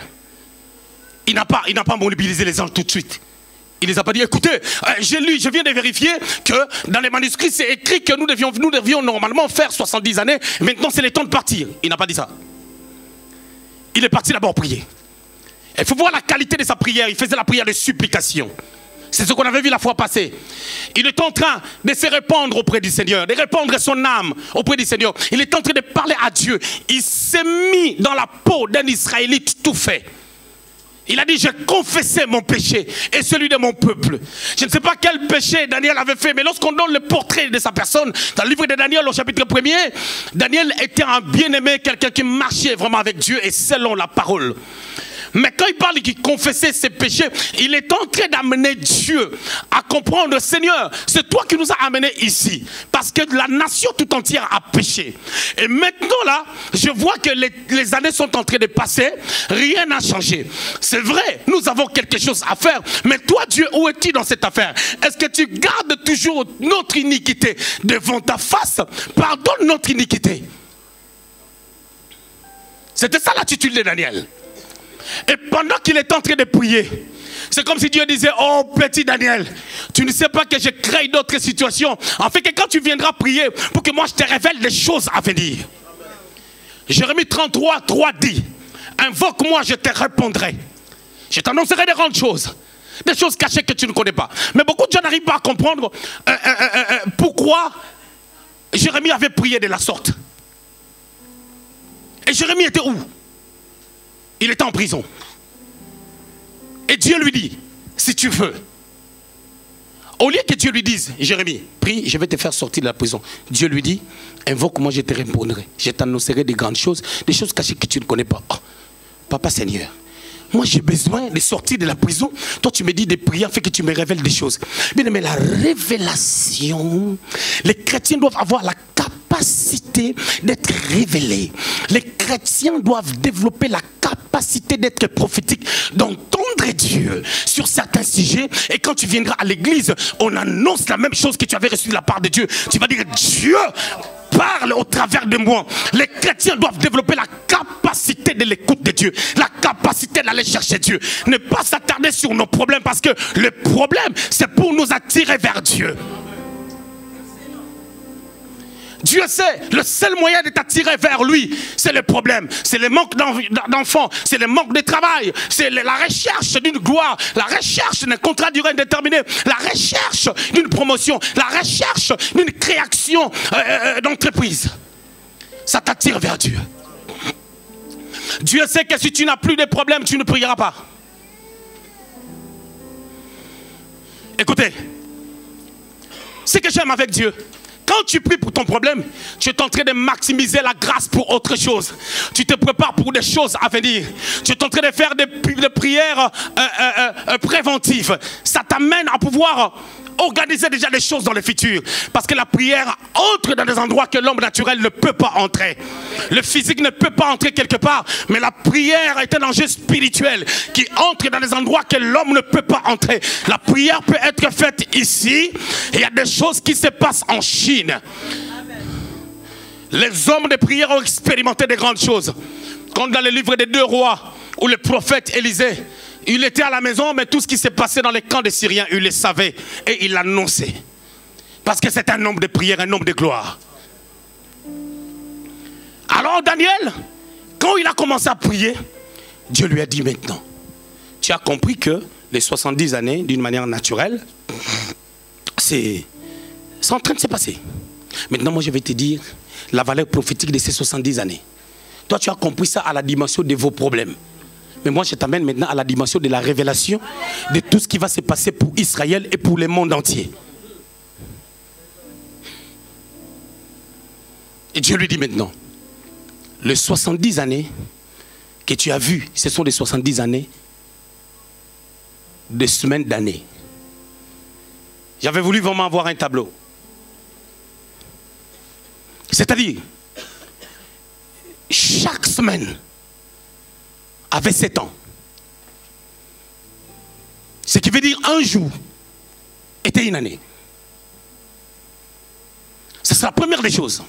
Il n'a pas mobilisé les anges tout de suite. Il les a pas dit, écoutez, j'ai lu, je viens de vérifier que dans les manuscrits, c'est écrit que nous devions normalement faire 70 années. Maintenant, c'est le temps de partir. Il n'a pas dit ça. Il est parti d'abord prier. Il faut voir la qualité de sa prière. Il faisait la prière de supplication. C'est ce qu'on avait vu la fois passée. Il est en train de se répandre auprès du Seigneur, de répandre son âme auprès du Seigneur. Il est en train de parler à Dieu. Il s'est mis dans la peau d'un Israélite tout fait. Il a dit, j'ai confessé mon péché et celui de mon peuple. Je ne sais pas quel péché Daniel avait fait, mais lorsqu'on donne le portrait de sa personne, dans le livre de Daniel, au chapitre 1er, Daniel était un bien-aimé, quelqu'un qui marchait vraiment avec Dieu et selon la parole. Mais quand il parle qu'il confessait ses péchés, il est en train d'amener Dieu à comprendre, Seigneur, c'est toi qui nous as amenés ici. Parce que la nation tout entière a péché. Et maintenant là, je vois que les années sont en train de passer, rien n'a changé. C'est vrai, nous avons quelque chose à faire. Mais toi Dieu, où es-tu dans cette affaire? Est-ce que tu gardes toujours notre iniquité devant ta face? Pardonne notre iniquité. C'était ça l'attitude de Daniel. Et pendant qu'il est en train de prier, c'est comme si Dieu disait, oh petit Daniel, tu ne sais pas que je crée d'autres situations. En fait que quand tu viendras prier, pour que moi je te révèle des choses à venir. Jérémie 33, 3 dit, invoque-moi, je te répondrai. Je t'annoncerai des grandes choses. Des choses cachées que tu ne connais pas. Mais beaucoup de gens n'arrivent pas à comprendre pourquoi Jérémie avait prié de la sorte. Et Jérémie était où? Il était en prison. Et Dieu lui dit, si tu veux, au lieu que Dieu lui dise, Jérémie, prie, je vais te faire sortir de la prison. Dieu lui dit, invoque-moi, je te répondrai. Je t'annoncerai des grandes choses, des choses cachées que tu ne connais pas. Oh, Papa Seigneur, moi j'ai besoin de sortir de la prison. Toi tu me dis de prier afin que tu me révèles des choses. Mais la révélation, les chrétiens doivent avoir la capacité d'être révélés. Les chrétiens doivent développer la capacité d'être prophétique, d'entendre Dieu sur certains sujets. Et quand tu viendras à l'église, on annonce la même chose que tu avais reçue de la part de Dieu. Tu vas dire, Dieu parle au travers de moi. Les chrétiens doivent développer la capacité de l'écoute de Dieu, la capacité d'aller chercher Dieu, ne pas s'attarder sur nos problèmes, parce que le problème c'est pour nous attirer vers Dieu. Dieu sait, le seul moyen de t'attirer vers lui, c'est le problème. C'est le manque d'enfants, c'est le manque de travail, c'est la recherche d'une gloire, la recherche d'un contrat durée indéterminée, la recherche d'une promotion, la recherche d'une création d'entreprise. Ça t'attire vers Dieu. Dieu sait que si tu n'as plus de problèmes, tu ne prieras pas. Écoutez, ce que j'aime avec Dieu, Quand tu pries pour ton problème, tu es en train de maximiser la grâce pour autre chose. Tu te prépares pour des choses à venir. Tu es en train de faire des prières préventives. Ça t'amène à pouvoir organiser déjà des choses dans le futur. Parce que la prière entre dans des endroits que l'homme naturel ne peut pas entrer. Le physique ne peut pas entrer quelque part. Mais la prière est un enjeu spirituel qui entre dans des endroits que l'homme ne peut pas entrer. La prière peut être faite ici. Et il y a des choses qui se passent en Chine. Les hommes de prière ont expérimenté des grandes choses. Comme dans le livre des 2 rois, où le prophète Élisée, il était à la maison, mais tout ce qui s'est passé dans les camps des Syriens, il le savait et il l'annonçait. Parce que c'est un homme de prière, un homme de gloire. Alors Daniel, quand il a commencé à prier, Dieu lui a dit maintenant, tu as compris que les 70 années, d'une manière naturelle, c'est en train de se passer. Maintenant, moi je vais te dire la valeur prophétique de ces 70 années. Toi, tu as compris ça à la dimension de vos problèmes. Mais moi, je t'amène maintenant à la dimension de la révélation de tout ce qui va se passer pour Israël et pour le monde entier. Et Dieu lui dit maintenant, les 70 années que tu as vues, ce sont les 70 années de semaines d'années. J'avais voulu vraiment avoir un tableau. C'est-à-dire, chaque semaine avait 7 ans. Ce qui veut dire un jour était une année. Ça, c'est la première des choses.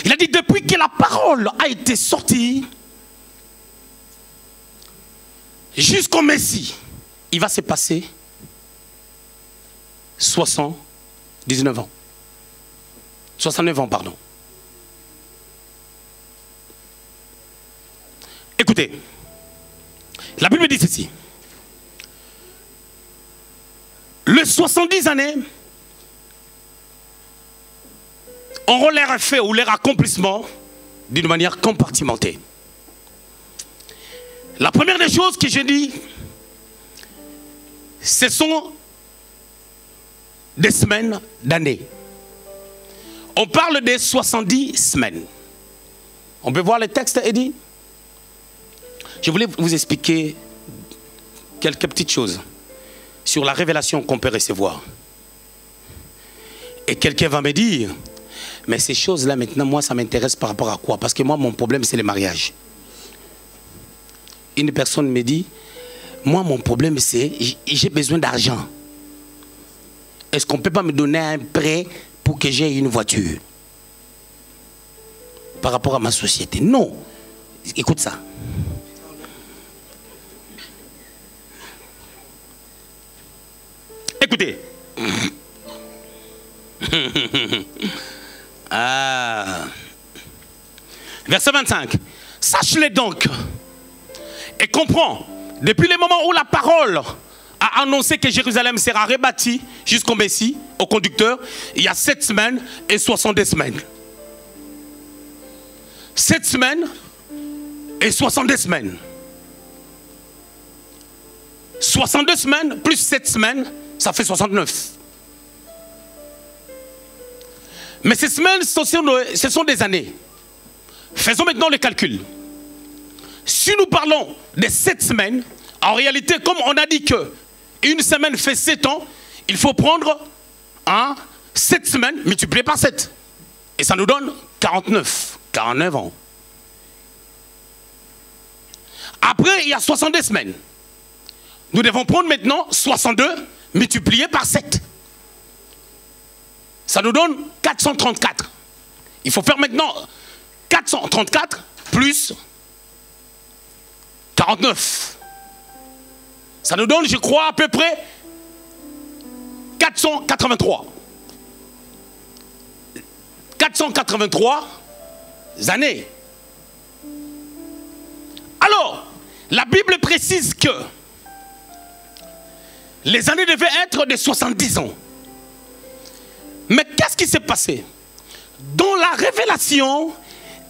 Il a dit, depuis que la parole a été sortie, jusqu'au Messie, il va se passer 79 ans. 69 ans, pardon. Écoutez, la Bible dit ceci. Les 70 années auront leur effet ou leur accomplissement d'une manière compartimentée. La première des choses que j'ai dit, ce sont des semaines d'années. On parle des 70 semaines. On peut voir le texte, Eddie? Je voulais vous expliquer quelques petites choses sur la révélation qu'on peut recevoir. Et quelqu'un va me dire, mais ces choses-là maintenant, moi ça m'intéresse par rapport à quoi? Parce que moi mon problème c'est le mariage. Une personne me dit, moi mon problème c'est, j'ai besoin d'argent. Est-ce qu'on ne peut pas me donner un prêt pour que j'ai une voiture? Par rapport à ma société. Non. Écoute ça. Écoutez. Verset 25. Sache-le donc et comprends, depuis le moment où la parole a annoncé que Jérusalem sera rebâtie jusqu'au Messie, au conducteur, il y a 7 semaines et 62 semaines. 7 semaines et 62 semaines. 62 semaines plus 7 semaines, ça fait 69. Mais ces semaines, ce sont des années. Faisons maintenant le calcul. Si nous parlons de 7 semaines, en réalité, comme on a dit que une semaine fait 7 ans, il faut prendre 7 semaines multiplié par 7. Et ça nous donne 49 ans. Après, il y a 62 semaines. Nous devons prendre maintenant 62 multiplié par 7. Ça nous donne 434. Il faut faire maintenant 434 plus 49. Ça nous donne, je crois, à peu près 483. 483 années. Alors, la Bible précise que les années devaient être de 70 ans. Mais qu'est-ce qui s'est passé? Dans la révélation,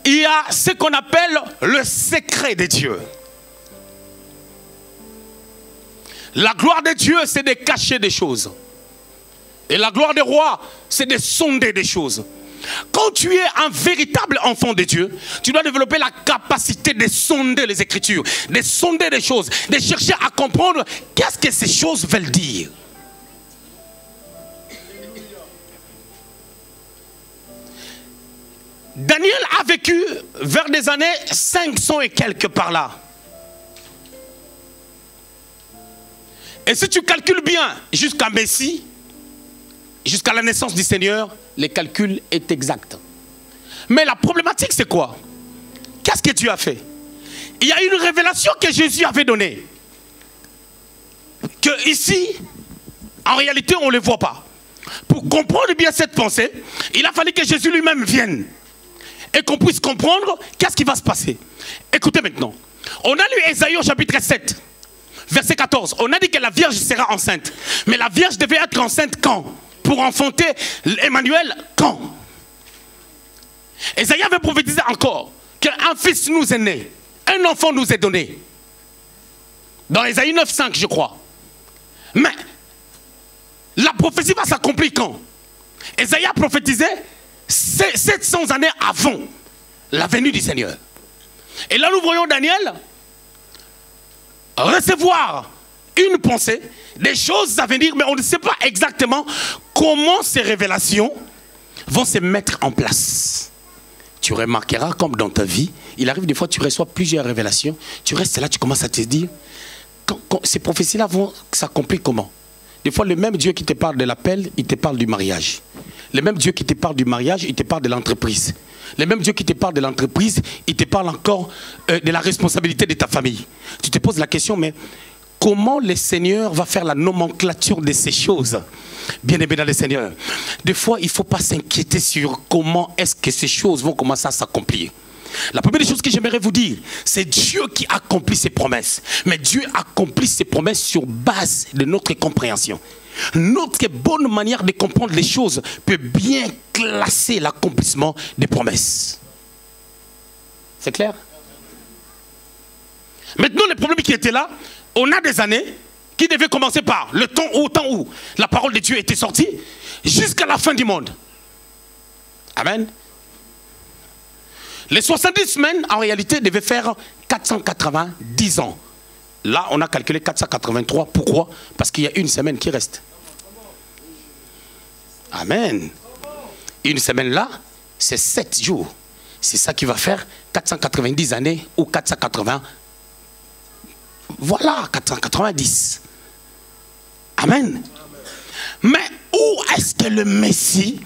il y a ce qu'on appelle le secret de Dieu. La gloire de Dieu, c'est de cacher des choses. Et la gloire des rois, c'est de sonder des choses. Quand tu es un véritable enfant de Dieu, tu dois développer la capacité de sonder les Écritures, de sonder des choses, de chercher à comprendre qu'est-ce que ces choses veulent dire. Daniel a vécu vers des années 500 et quelques par là. Et si tu calcules bien jusqu'à Messie, jusqu'à la naissance du Seigneur, le calcul est exact. Mais la problématique, c'est quoi? Qu'est-ce que Dieu a fait? Il y a une révélation que Jésus avait donnée. Que ici, en réalité, on ne le voit pas. Pour comprendre bien cette pensée, il a fallu que Jésus lui-même vienne. Et qu'on puisse comprendre qu'est-ce qui va se passer. Écoutez maintenant. On a lu Ésaïe au chapitre 7, verset 14. On a dit que la Vierge sera enceinte. Mais la Vierge devait être enceinte quand? Pour enfanter Emmanuel quand? Ésaïe avait prophétisé encore qu'un fils nous est né, un enfant nous est donné. Dans Ésaïe 9,5, je crois. Mais la prophétie va s'accomplir quand? Ésaïe a prophétisé 700 années avant la venue du Seigneur. Et là, nous voyons Daniel recevoir une pensée, des choses à venir, mais on ne sait pas exactement comment ces révélations vont se mettre en place. Tu remarqueras comme dans ta vie, il arrive des fois tu reçois plusieurs révélations, tu restes là, tu commences à te dire, quand ces prophéties-là vont s'accomplir comment? Des fois, le même Dieu qui te parle de l'appel, il te parle du mariage. Le même Dieu qui te parle du mariage, il te parle de l'entreprise. Le même Dieu qui te parle de l'entreprise, il te parle encore de la responsabilité de ta famille. Tu te poses la question, mais comment le Seigneur va faire la nomenclature de ces choses? Bien aimé dans le Seigneur. Des fois, il ne faut pas s'inquiéter sur comment est-ce que ces choses vont commencer à s'accomplir. La première des choses que j'aimerais vous dire, c'est Dieu qui accomplit ses promesses. Mais Dieu accomplit ses promesses sur base de notre compréhension. Notre bonne manière de comprendre les choses peut bien classer l'accomplissement des promesses. C'est clair? Maintenant, le problème qui était là, on a des années qui devaient commencer par le temps où la parole de Dieu était sortie, jusqu'à la fin du monde. Amen. Les 70 semaines, en réalité, devaient faire 490 ans. Là, on a calculé 483. Pourquoi? Parce qu'il y a une semaine qui reste. Amen. Une semaine là, c'est 7 jours. C'est ça qui va faire 490 années ou 480. Voilà, 490. Amen. Mais où est-ce que le Messie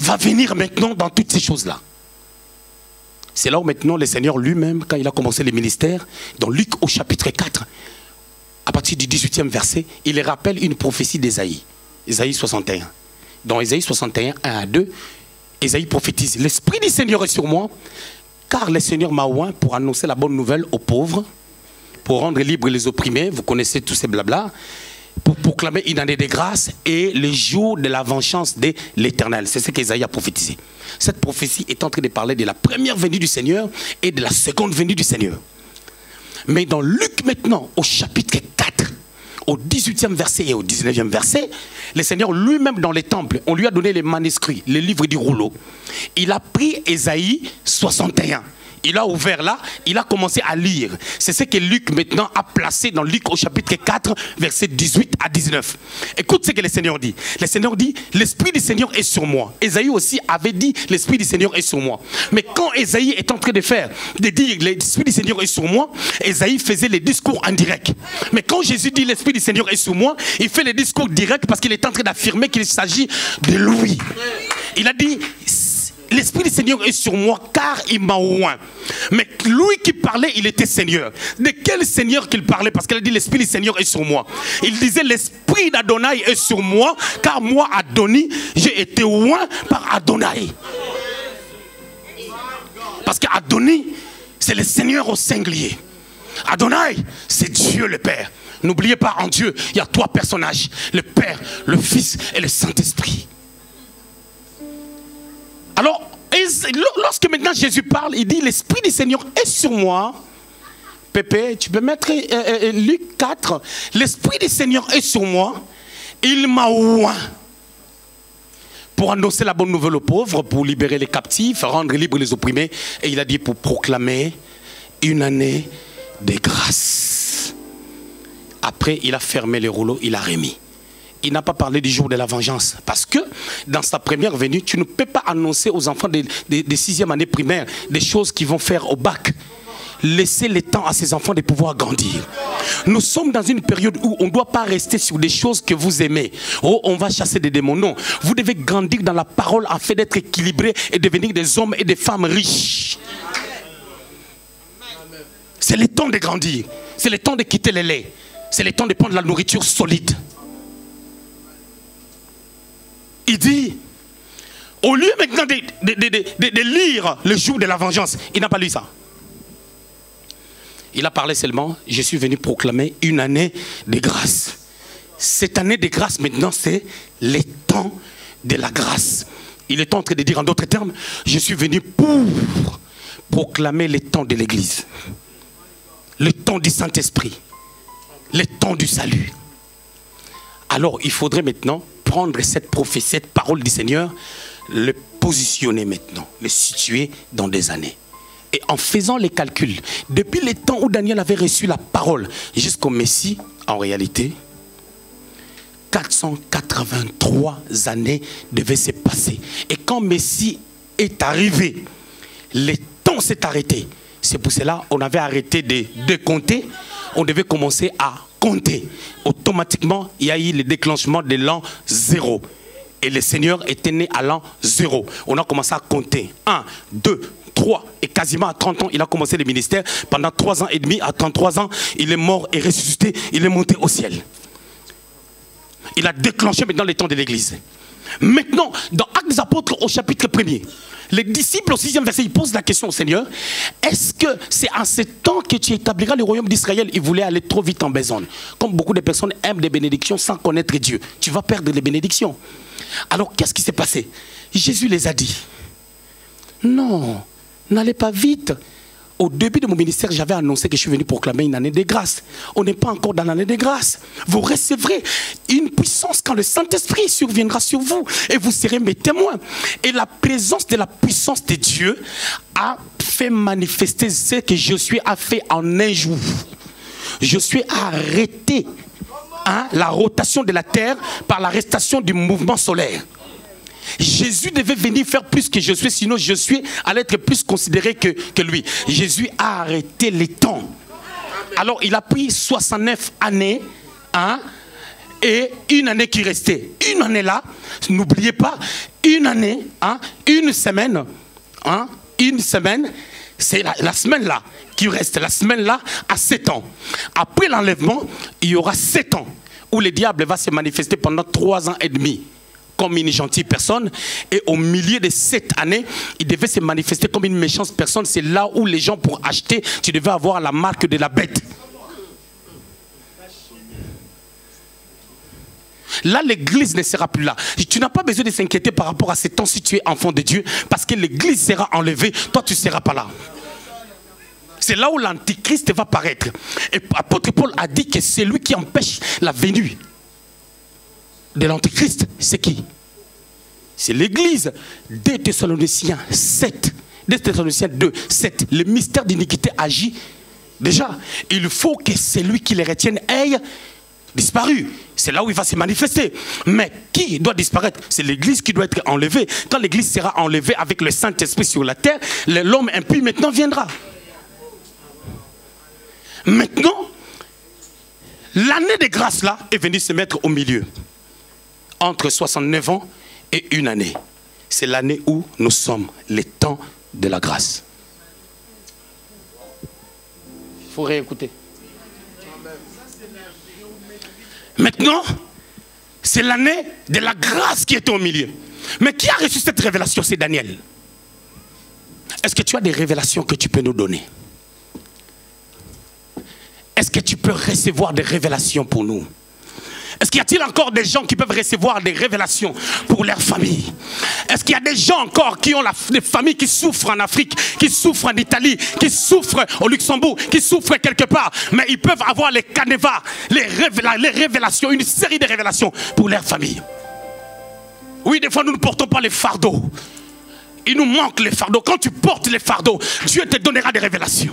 va venir maintenant dans toutes ces choses-là? C'est là où maintenant le Seigneur lui-même, quand il a commencé le ministère, dans Luc au chapitre 4, à partir du 18e verset, il rappelle une prophétie d'Ésaïe, Ésaïe 61. Dans Ésaïe 61, 1 à 2, Ésaïe prophétise, « L'Esprit du Seigneur est sur moi, car le Seigneur m'a oint pour annoncer la bonne nouvelle aux pauvres, pour rendre libres les opprimés, vous connaissez tous ces blabla, pour proclamer une année de grâce et le jour de la vengeance de l'Éternel. » C'est ce qu'Ésaïe a prophétisé. Cette prophétie est en train de parler de la première venue du Seigneur et de la seconde venue du Seigneur. Mais dans Luc maintenant, au chapitre 4, au 18e verset et au 19e verset, le Seigneur lui-même dans les temples, on lui a donné les manuscrits, les livres du rouleau. Il a pris Ésaïe 61. Il a ouvert là, il a commencé à lire. C'est ce que Luc maintenant a placé dans Luc au chapitre 4, versets 18 à 19. Écoute ce que le Seigneur dit. Le Seigneur dit, l'Esprit du Seigneur est sur moi. Ésaïe aussi avait dit, l'Esprit du Seigneur est sur moi. Mais quand Ésaïe est en train de dire, l'Esprit du Seigneur est sur moi, Ésaïe faisait les discours en direct. Mais quand Jésus dit, l'Esprit du Seigneur est sur moi, il fait les discours directs parce qu'il est en train d'affirmer qu'il s'agit de lui. Il a dit, l'Esprit du Seigneur est sur moi car il m'a oint. Mais lui qui parlait, il était Seigneur. De quel Seigneur qu'il parlait? Parce qu'il a dit l'Esprit du Seigneur est sur moi. Il disait l'Esprit d'Adonai est sur moi car moi, Adoni, j'ai été oint par Adonai. Parce qu'Adoni, c'est le Seigneur au singulier. Adonai, c'est Dieu le Père. N'oubliez pas, en Dieu, il y a 3 personnages. Le Père, le Fils et le Saint-Esprit. Alors, lorsque maintenant Jésus parle, il dit l'Esprit du Seigneur est sur moi. Pépé, tu peux mettre Luc 4. L'Esprit du Seigneur est sur moi. Il m'a oint. pour annoncer la bonne nouvelle aux pauvres, pour libérer les captifs, rendre libres les opprimés. Et il a dit pour proclamer une année de grâce. Après, il a fermé les rouleaux, il a remis. Il n'a pas parlé du jour de la vengeance. Parce que dans sa première venue, tu ne peux pas annoncer aux enfants des 6e année primaire des choses qu'ils vont faire au bac. Laissez le temps à ces enfants de pouvoir grandir. Nous sommes dans une période où on ne doit pas rester sur des choses que vous aimez. Oh, on va chasser des démons. Non, vous devez grandir dans la parole afin d'être équilibré et devenir des hommes et des femmes riches. C'est le temps de grandir. C'est le temps de quitter les laits. C'est le temps de prendre la nourriture solide. Il dit, au lieu maintenant de lire le jour de la vengeance, il n'a pas lu ça. Il a parlé seulement, je suis venu proclamer une année de grâce. Cette année de grâce maintenant, c'est le temps de la grâce. Il est en train de dire en d'autres termes, je suis venu pour proclamer le temps de l'Église. Le temps du Saint-Esprit. Le temps du salut. Alors il faudrait maintenant prendre cette prophétie, cette parole du Seigneur, le positionner maintenant, le situer dans des années. Et en faisant les calculs, depuis le temps où Daniel avait reçu la parole jusqu'au Messie, en réalité, 483 années devaient se passer. Et quand Messie est arrivé, le temps s'est arrêté. C'est pour cela qu'on avait arrêté de compter. On devait commencer à compter. Automatiquement, il y a eu le déclenchement de l'an 0. Et le Seigneur était né à l'an 0. On a commencé à compter. 1, 2, 3. Et quasiment à 30 ans, il a commencé le ministère. Pendant 3 ans et demi, à 33 ans, il est mort et ressuscité. Il est monté au ciel. Il a déclenché maintenant les temps de l'Église. Maintenant, dans Actes des Apôtres au chapitre 1er, les disciples au 6e verset, ils posent la question au Seigneur. Est-ce que c'est en ce temps que tu établiras le royaume d'Israël? Ils voulaient aller trop vite en besogne. Comme beaucoup de personnes aiment des bénédictions sans connaître Dieu. Tu vas perdre les bénédictions. Alors qu'est-ce qui s'est passé? Jésus les a dit, non, n'allez pas vite. Au début de mon ministère, j'avais annoncé que je suis venu proclamer une année de grâce. On n'est pas encore dans l'année de grâce. Vous recevrez une puissance quand le Saint-Esprit surviendra sur vous. Et vous serez mes témoins. Et la présence de la puissance de Dieu a fait manifester ce que Josué a fait en un jour. Josué a arrêté la rotation de la terre par l'arrestation du mouvement solaire. Jésus devait venir faire plus que Josué, sinon Josué allait être plus considéré que lui. Jésus a arrêté les temps. Alors il a pris 69 années et une année qui restait. Une année là, n'oubliez pas, une année, une semaine, c'est la semaine là qui reste. La semaine là à 7 ans. Après l'enlèvement, il y aura 7 ans où le diable va se manifester pendant 3 ans et demi. Comme une gentille personne, et au milieu de 7 années, il devait se manifester comme une méchante personne. C'est là où les gens, pour acheter, tu devais avoir la marque de la bête. Là, l'église ne sera plus là. Tu n'as pas besoin de s'inquiéter par rapport à ces temps si tu es enfant de Dieu, parce que l'église sera enlevée, toi tu ne seras pas là. C'est là où l'antichrist va paraître. Et l'apôtre Paul a dit que c'est lui qui empêche la venue de l'antichrist. C'est qui? C'est l'église. 2 Thessaloniciens 7. 2 Thessaloniciens 2, 7. Le mystère d'iniquité agit déjà. Il faut que celui qui les retienne ait disparu. C'est là où il va se manifester. Mais qui doit disparaître? C'est l'église qui doit être enlevée. Quand l'église sera enlevée avec le Saint-Esprit sur la terre, l'homme impie maintenant viendra. Maintenant, l'année de grâce là est venue se mettre au milieu. Entre 69 ans et une année. C'est l'année où nous sommes, les temps de la grâce. Il faut réécouter. Maintenant, c'est l'année de la grâce qui était au milieu. Mais qui a reçu cette révélation? C'est Daniel. Est-ce que tu as des révélations que tu peux nous donner? Est-ce que tu peux recevoir des révélations pour nous? Est-ce qu'il y a-t-il encore des gens qui peuvent recevoir des révélations pour leur famille? Est-ce qu'il y a des gens encore qui ont des familles qui souffrent en Afrique, qui souffrent en Italie, qui souffrent au Luxembourg, qui souffrent quelque part, mais ils peuvent avoir les canevas, les révélations, une série de révélations pour leur famille? Oui, des fois nous ne portons pas les fardeaux. Il nous manque les fardeaux. Quand tu portes les fardeaux, Dieu te donnera des révélations.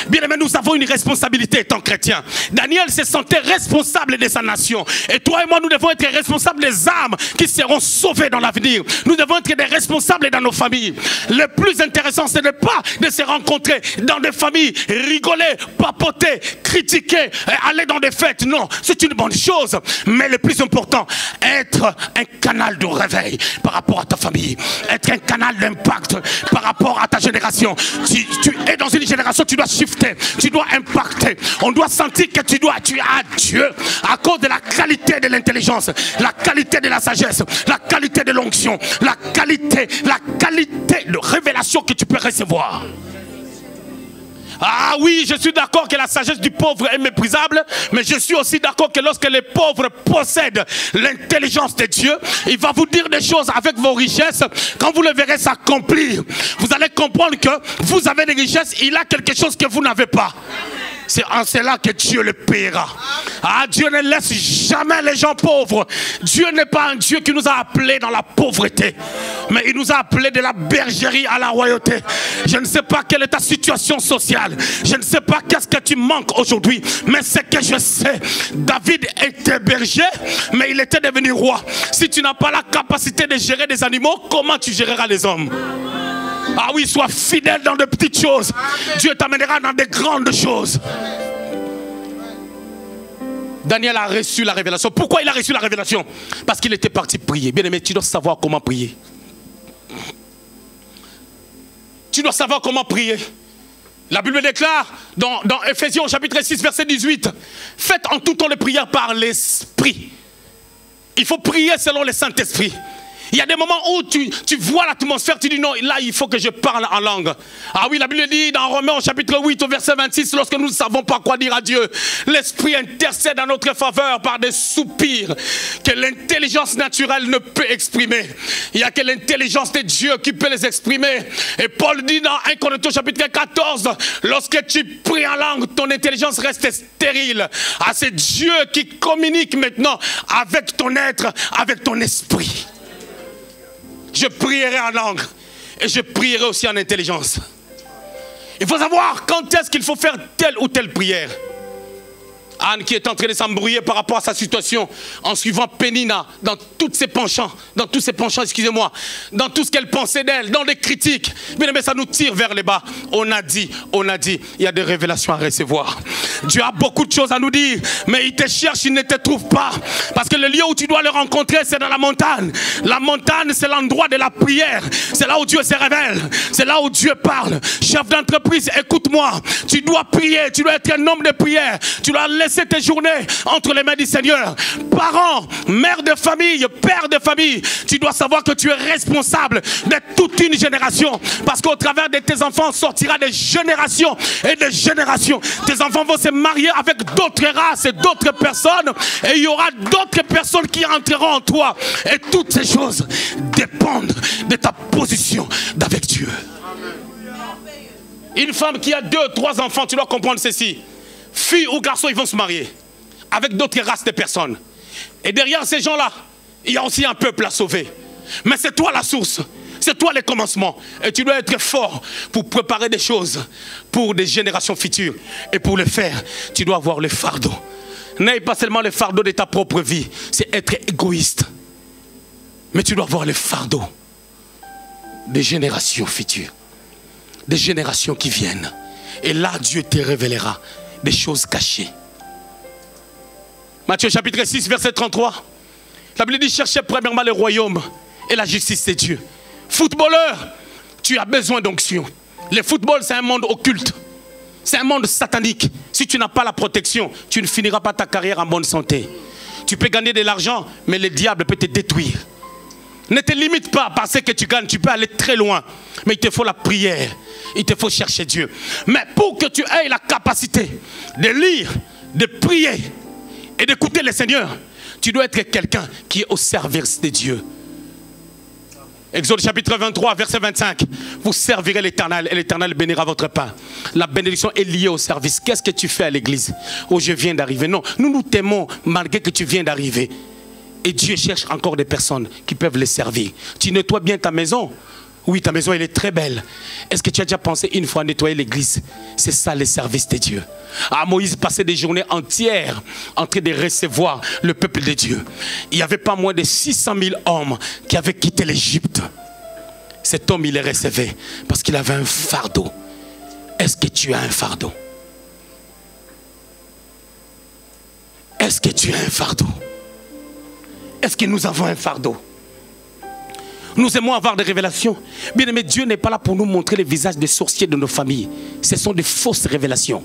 Bien aimé, nous avons une responsabilité étant chrétiens. Daniel se sentait responsable de sa nation. Et toi et moi, nous devons être responsables des âmes qui seront sauvées dans l'avenir. Nous devons être des responsables dans nos familles. Le plus intéressant, ce n'est pas de se rencontrer dans des familles, rigoler, papoter, critiquer, aller dans des fêtes. Non, c'est une bonne chose. Mais le plus important, être un canal de réveil par rapport à ta famille. Être un canal d'impact par rapport à ta génération. Tu es dans une génération, tu dois shifter, tu dois impacter. On doit sentir que tu as Dieu à cause de la qualité de l'intelligence, la qualité de la sagesse, la qualité de l'onction, la qualité de révélation que tu peux recevoir. Ah oui, je suis d'accord que la sagesse du pauvre est méprisable, mais je suis aussi d'accord que lorsque les pauvres possèdent l'intelligence de Dieu, il va vous dire des choses avec vos richesses. Quand vous le verrez s'accomplir, vous allez comprendre que vous avez des richesses, il a quelque chose que vous n'avez pas. C'est en cela que Dieu le paiera. Ah, Dieu ne laisse jamais les gens pauvres. Dieu n'est pas un Dieu qui nous a appelés dans la pauvreté, mais il nous a appelés de la bergerie à la royauté. Je ne sais pas quelle est ta situation sociale. Je ne sais pas qu'est-ce que tu manques aujourd'hui. Mais ce que je sais, David était berger, mais il était devenu roi. Si tu n'as pas la capacité de gérer des animaux, comment tu géreras les hommes? Ah oui, sois fidèle dans de petites choses. Dieu t'amènera dans de grandes choses. Daniel a reçu la révélation. Pourquoi il a reçu la révélation? Parce qu'il était parti prier. Bien aimé, tu dois savoir comment prier. Tu dois savoir comment prier. La Bible déclare dans Ephésiens chapitre 6 verset 18, faites en tout temps les prières par l'Esprit. Il faut prier selon le Saint-Esprit. Il y a des moments où tu vois l'atmosphère, tu dis non, là il faut que je parle en langue. Ah oui, la Bible dit dans Romains chapitre 8 au verset 26, lorsque nous ne savons pas quoi dire à Dieu, l'Esprit intercède en notre faveur par des soupirs que l'intelligence naturelle ne peut exprimer. Il n'y a que l'intelligence de Dieu qui peut les exprimer. Et Paul dit dans 1 Corinthiens chapitre 14, lorsque tu pries en langue, ton intelligence reste stérile. Ah, c'est Dieu qui communique maintenant avec ton être, avec ton esprit. Je prierai en langue et je prierai aussi en intelligence. Il faut savoir quand est-ce qu'il faut faire telle ou telle prière. Anne qui est en train de s'embrouiller par rapport à sa situation en suivant Pénina dans tous ses penchants, excusez-moi, dans tout ce qu'elle pensait d'elle, dans les critiques. Bien aimé, ça nous tire vers les bas. On a dit, il y a des révélations à recevoir. Dieu a beaucoup de choses à nous dire, mais il te cherche, il ne te trouve pas. Parce que le lieu où tu dois le rencontrer, c'est dans la montagne. La montagne, c'est l'endroit de la prière. C'est là où Dieu se révèle. C'est là où Dieu parle. Chef d'entreprise, écoute-moi. Tu dois prier, tu dois être un homme de prière. Tu dois laisser tes journées entre les mains du Seigneur. Parents, mères de famille, pères de famille, tu dois savoir que tu es responsable de toute une génération. Parce qu'au travers de tes enfants sortira des générations et des générations. Tes enfants vont se marier avec d'autres races et d'autres personnes. Et il y aura d'autres personnes qui entreront en toi. Et toutes ces choses dépendent de ta position d'avec Dieu. Une femme qui a 2 ou 3 enfants, tu dois comprendre ceci. Filles ou garçons, ils vont se marier avec d'autres races de personnes. Et derrière ces gens-là, il y a aussi un peuple à sauver. Mais c'est toi la source. C'est toi le commencement. Et tu dois être fort pour préparer des choses pour des générations futures. Et pour le faire, tu dois avoir le fardeau. N'aie pas seulement le fardeau de ta propre vie. C'est être égoïste. Mais tu dois avoir le fardeau des générations futures. Des générations qui viennent. Et là, Dieu te révélera des choses cachées. Matthieu chapitre 6 verset 33. La Bible dit cherchez premièrement le royaume et la justice de Dieu. Footballeur, tu as besoin d'onction. Le football c'est un monde occulte. C'est un monde satanique. Si tu n'as pas la protection, tu ne finiras pas ta carrière en bonne santé. Tu peux gagner de l'argent, mais le diable peut te détruire. Ne te limite pas par ce que tu gagnes, tu peux aller très loin. Mais il te faut la prière, il te faut chercher Dieu. Mais pour que tu aies la capacité de lire, de prier et d'écouter le Seigneur, tu dois être quelqu'un qui est au service de Dieu. Exode chapitre 23, verset 25. Vous servirez l'Éternel et l'Éternel bénira votre pain. La bénédiction est liée au service. Qu'est-ce que tu fais à l'église? Oh, je viens d'arriver. Non, nous nous t'aimons malgré que tu viens d'arriver. Et Dieu cherche encore des personnes qui peuvent les servir. Tu nettoies bien ta maison. Oui, ta maison, elle est très belle. Est-ce que tu as déjà pensé une fois à nettoyer l'église? C'est ça, les services de Dieu. Ah, Moïse passait des journées entières en train de recevoir le peuple de Dieu. Il n'y avait pas moins de 600 000 hommes qui avaient quitté l'Égypte. Cet homme, il les recevait parce qu'il avait un fardeau. Est-ce que tu as un fardeau? Est-ce que tu as un fardeau? Est-ce que nous avons un fardeau? Nous aimons avoir des révélations. Bien aimé, Dieu n'est pas là pour nous montrer les visages des sorciers de nos familles. Ce sont des fausses révélations.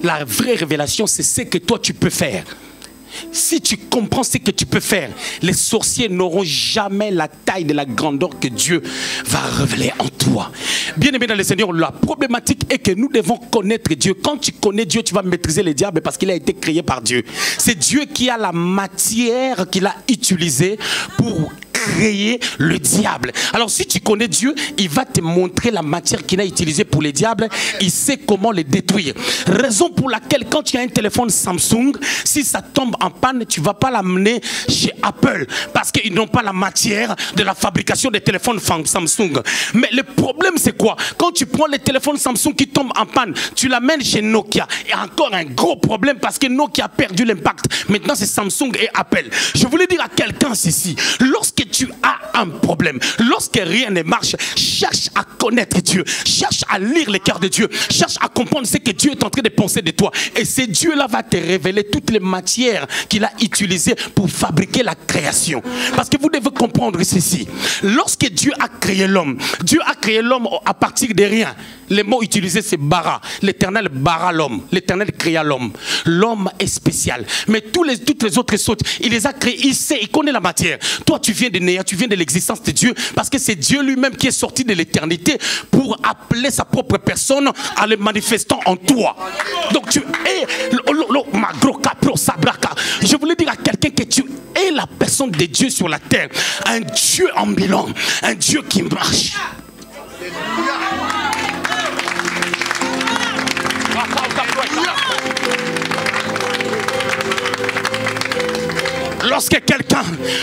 La vraie révélation, c'est ce que toi tu peux faire. Si tu comprends ce que tu peux faire, les sorciers n'auront jamais la taille de la grandeur que Dieu va révéler en toi. Bien aimé dans le Seigneur, la problématique est que nous devons connaître Dieu. Quand tu connais Dieu, tu vas maîtriser le diable parce qu'il a été créé par Dieu. C'est Dieu qui a la matière qu'il a utilisée pour créer le diable. Alors si tu connais Dieu, il va te montrer la matière qu'il a utilisée pour les diables. Il sait comment les détruire. Raison pour laquelle quand tu as un téléphone Samsung, si ça tombe en panne, tu ne vas pas l'amener chez Apple parce qu'ils n'ont pas la matière de la fabrication des téléphones Samsung. Mais le problème c'est quoi? Quand tu prends les téléphones Samsung qui tombent en panne, tu l'amènes chez Nokia. Il y a encore un gros problème parce que Nokia a perdu l'impact. Maintenant c'est Samsung et Apple. Je voulais dire à quelqu'un ceci. Lorsque tu as un problème, lorsque rien ne marche, cherche à connaître Dieu, cherche à lire les cœurs de Dieu, cherche à comprendre ce que Dieu est en train de penser de toi. Et ce Dieu-là va te révéler toutes les matières qu'il a utilisées pour fabriquer la création. Parce que vous devez comprendre ceci. Lorsque Dieu a créé l'homme à partir de rien. Les mots utilisés c'est bara. L'Éternel bara l'homme. L'Éternel créa l'homme. L'homme est spécial. Mais toutes les autres sortes, il les a créés. Il sait, il connaît la matière. Toi tu viens de néant, tu viens de l'existence de Dieu. Parce que c'est Dieu lui-même qui est sorti de l'éternité pour appeler sa propre personne en le manifestant en toi. Donc tu es je voulais dire à quelqu'un que tu es la personne de Dieu sur la terre. Un Dieu ambulant. Un Dieu qui marche.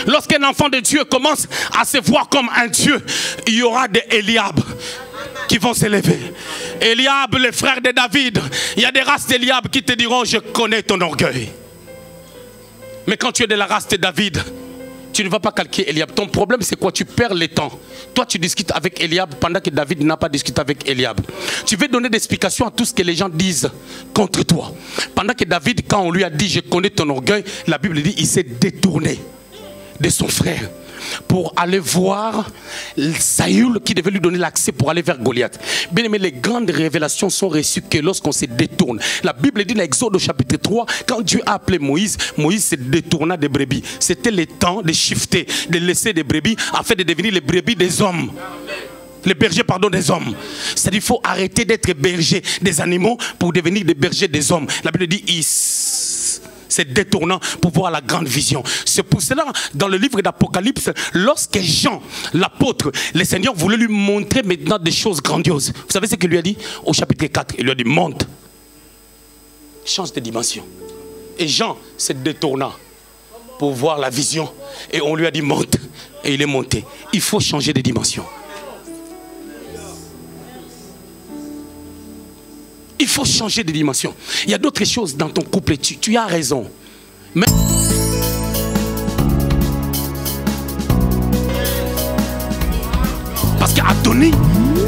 Lorsqu'un enfant de Dieu commence à se voir comme un Dieu, il y aura des Eliab qui vont s'élever. Eliab, le frère de David. Il y a des races d'Eliab qui te diront: je connais ton orgueil. Mais quand tu es de la race de David, tu ne vas pas calquer Eliab. Ton problème c'est quoi? Tu perds le temps. Toi tu discutes avec Eliab pendant que David n'a pas discuté avec Eliab. Tu veux donner des explications à tout ce que les gens disent contre toi. Pendant que David, quand on lui a dit je connais ton orgueil, la Bible dit il s'est détourné de son frère pour aller voir Saül qui devait lui donner l'accès pour aller vers Goliath. Bien aimé, les grandes révélations sont reçues que lorsqu'on se détourne. La Bible dit dans Exode au chapitre 3, quand Dieu a appelé Moïse, Moïse se détourna des brebis. C'était le temps de shifter, de laisser des brebis afin de devenir les brebis des hommes. Les bergers, pardon, des hommes. C'est-à-dire qu'il faut arrêter d'être berger des animaux pour devenir des bergers des hommes. La Bible dit c'est détournant pour voir la grande vision. C'est pour cela, dans le livre d'Apocalypse, lorsque Jean, l'apôtre, le Seigneur voulait lui montrer maintenant des choses grandioses. Vous savez ce qu'il lui a dit? Au chapitre 4, il lui a dit monte. Change de dimension. Et Jean s'est détournant pour voir la vision. Et on lui a dit monte. Et il est monté. Il faut changer de dimension. Il faut changer de dimension. Il y a d'autres choses dans ton couple. Tu as raison. Mais parce qu'Adonai,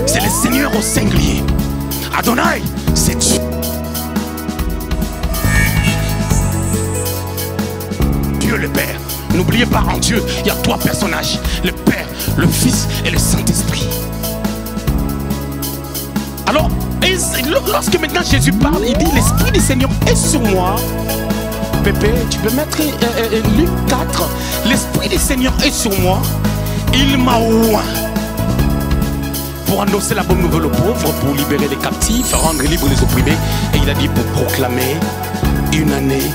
c'est le Seigneur au singulier. Adonai, c'est Dieu. Dieu le Père. N'oubliez pas, en Dieu, il y a trois personnages. Le Père, le Fils et le Saint-Esprit. Alors, lorsque maintenant Jésus parle, il dit l'Esprit du Seigneur est sur moi. Pépé, tu peux mettre Luc 4. L'Esprit du Seigneur est sur moi. Il m'a oint pour annoncer la bonne nouvelle aux pauvres, pour libérer les captifs, rendre libres les opprimés. Et il a dit pour proclamer une année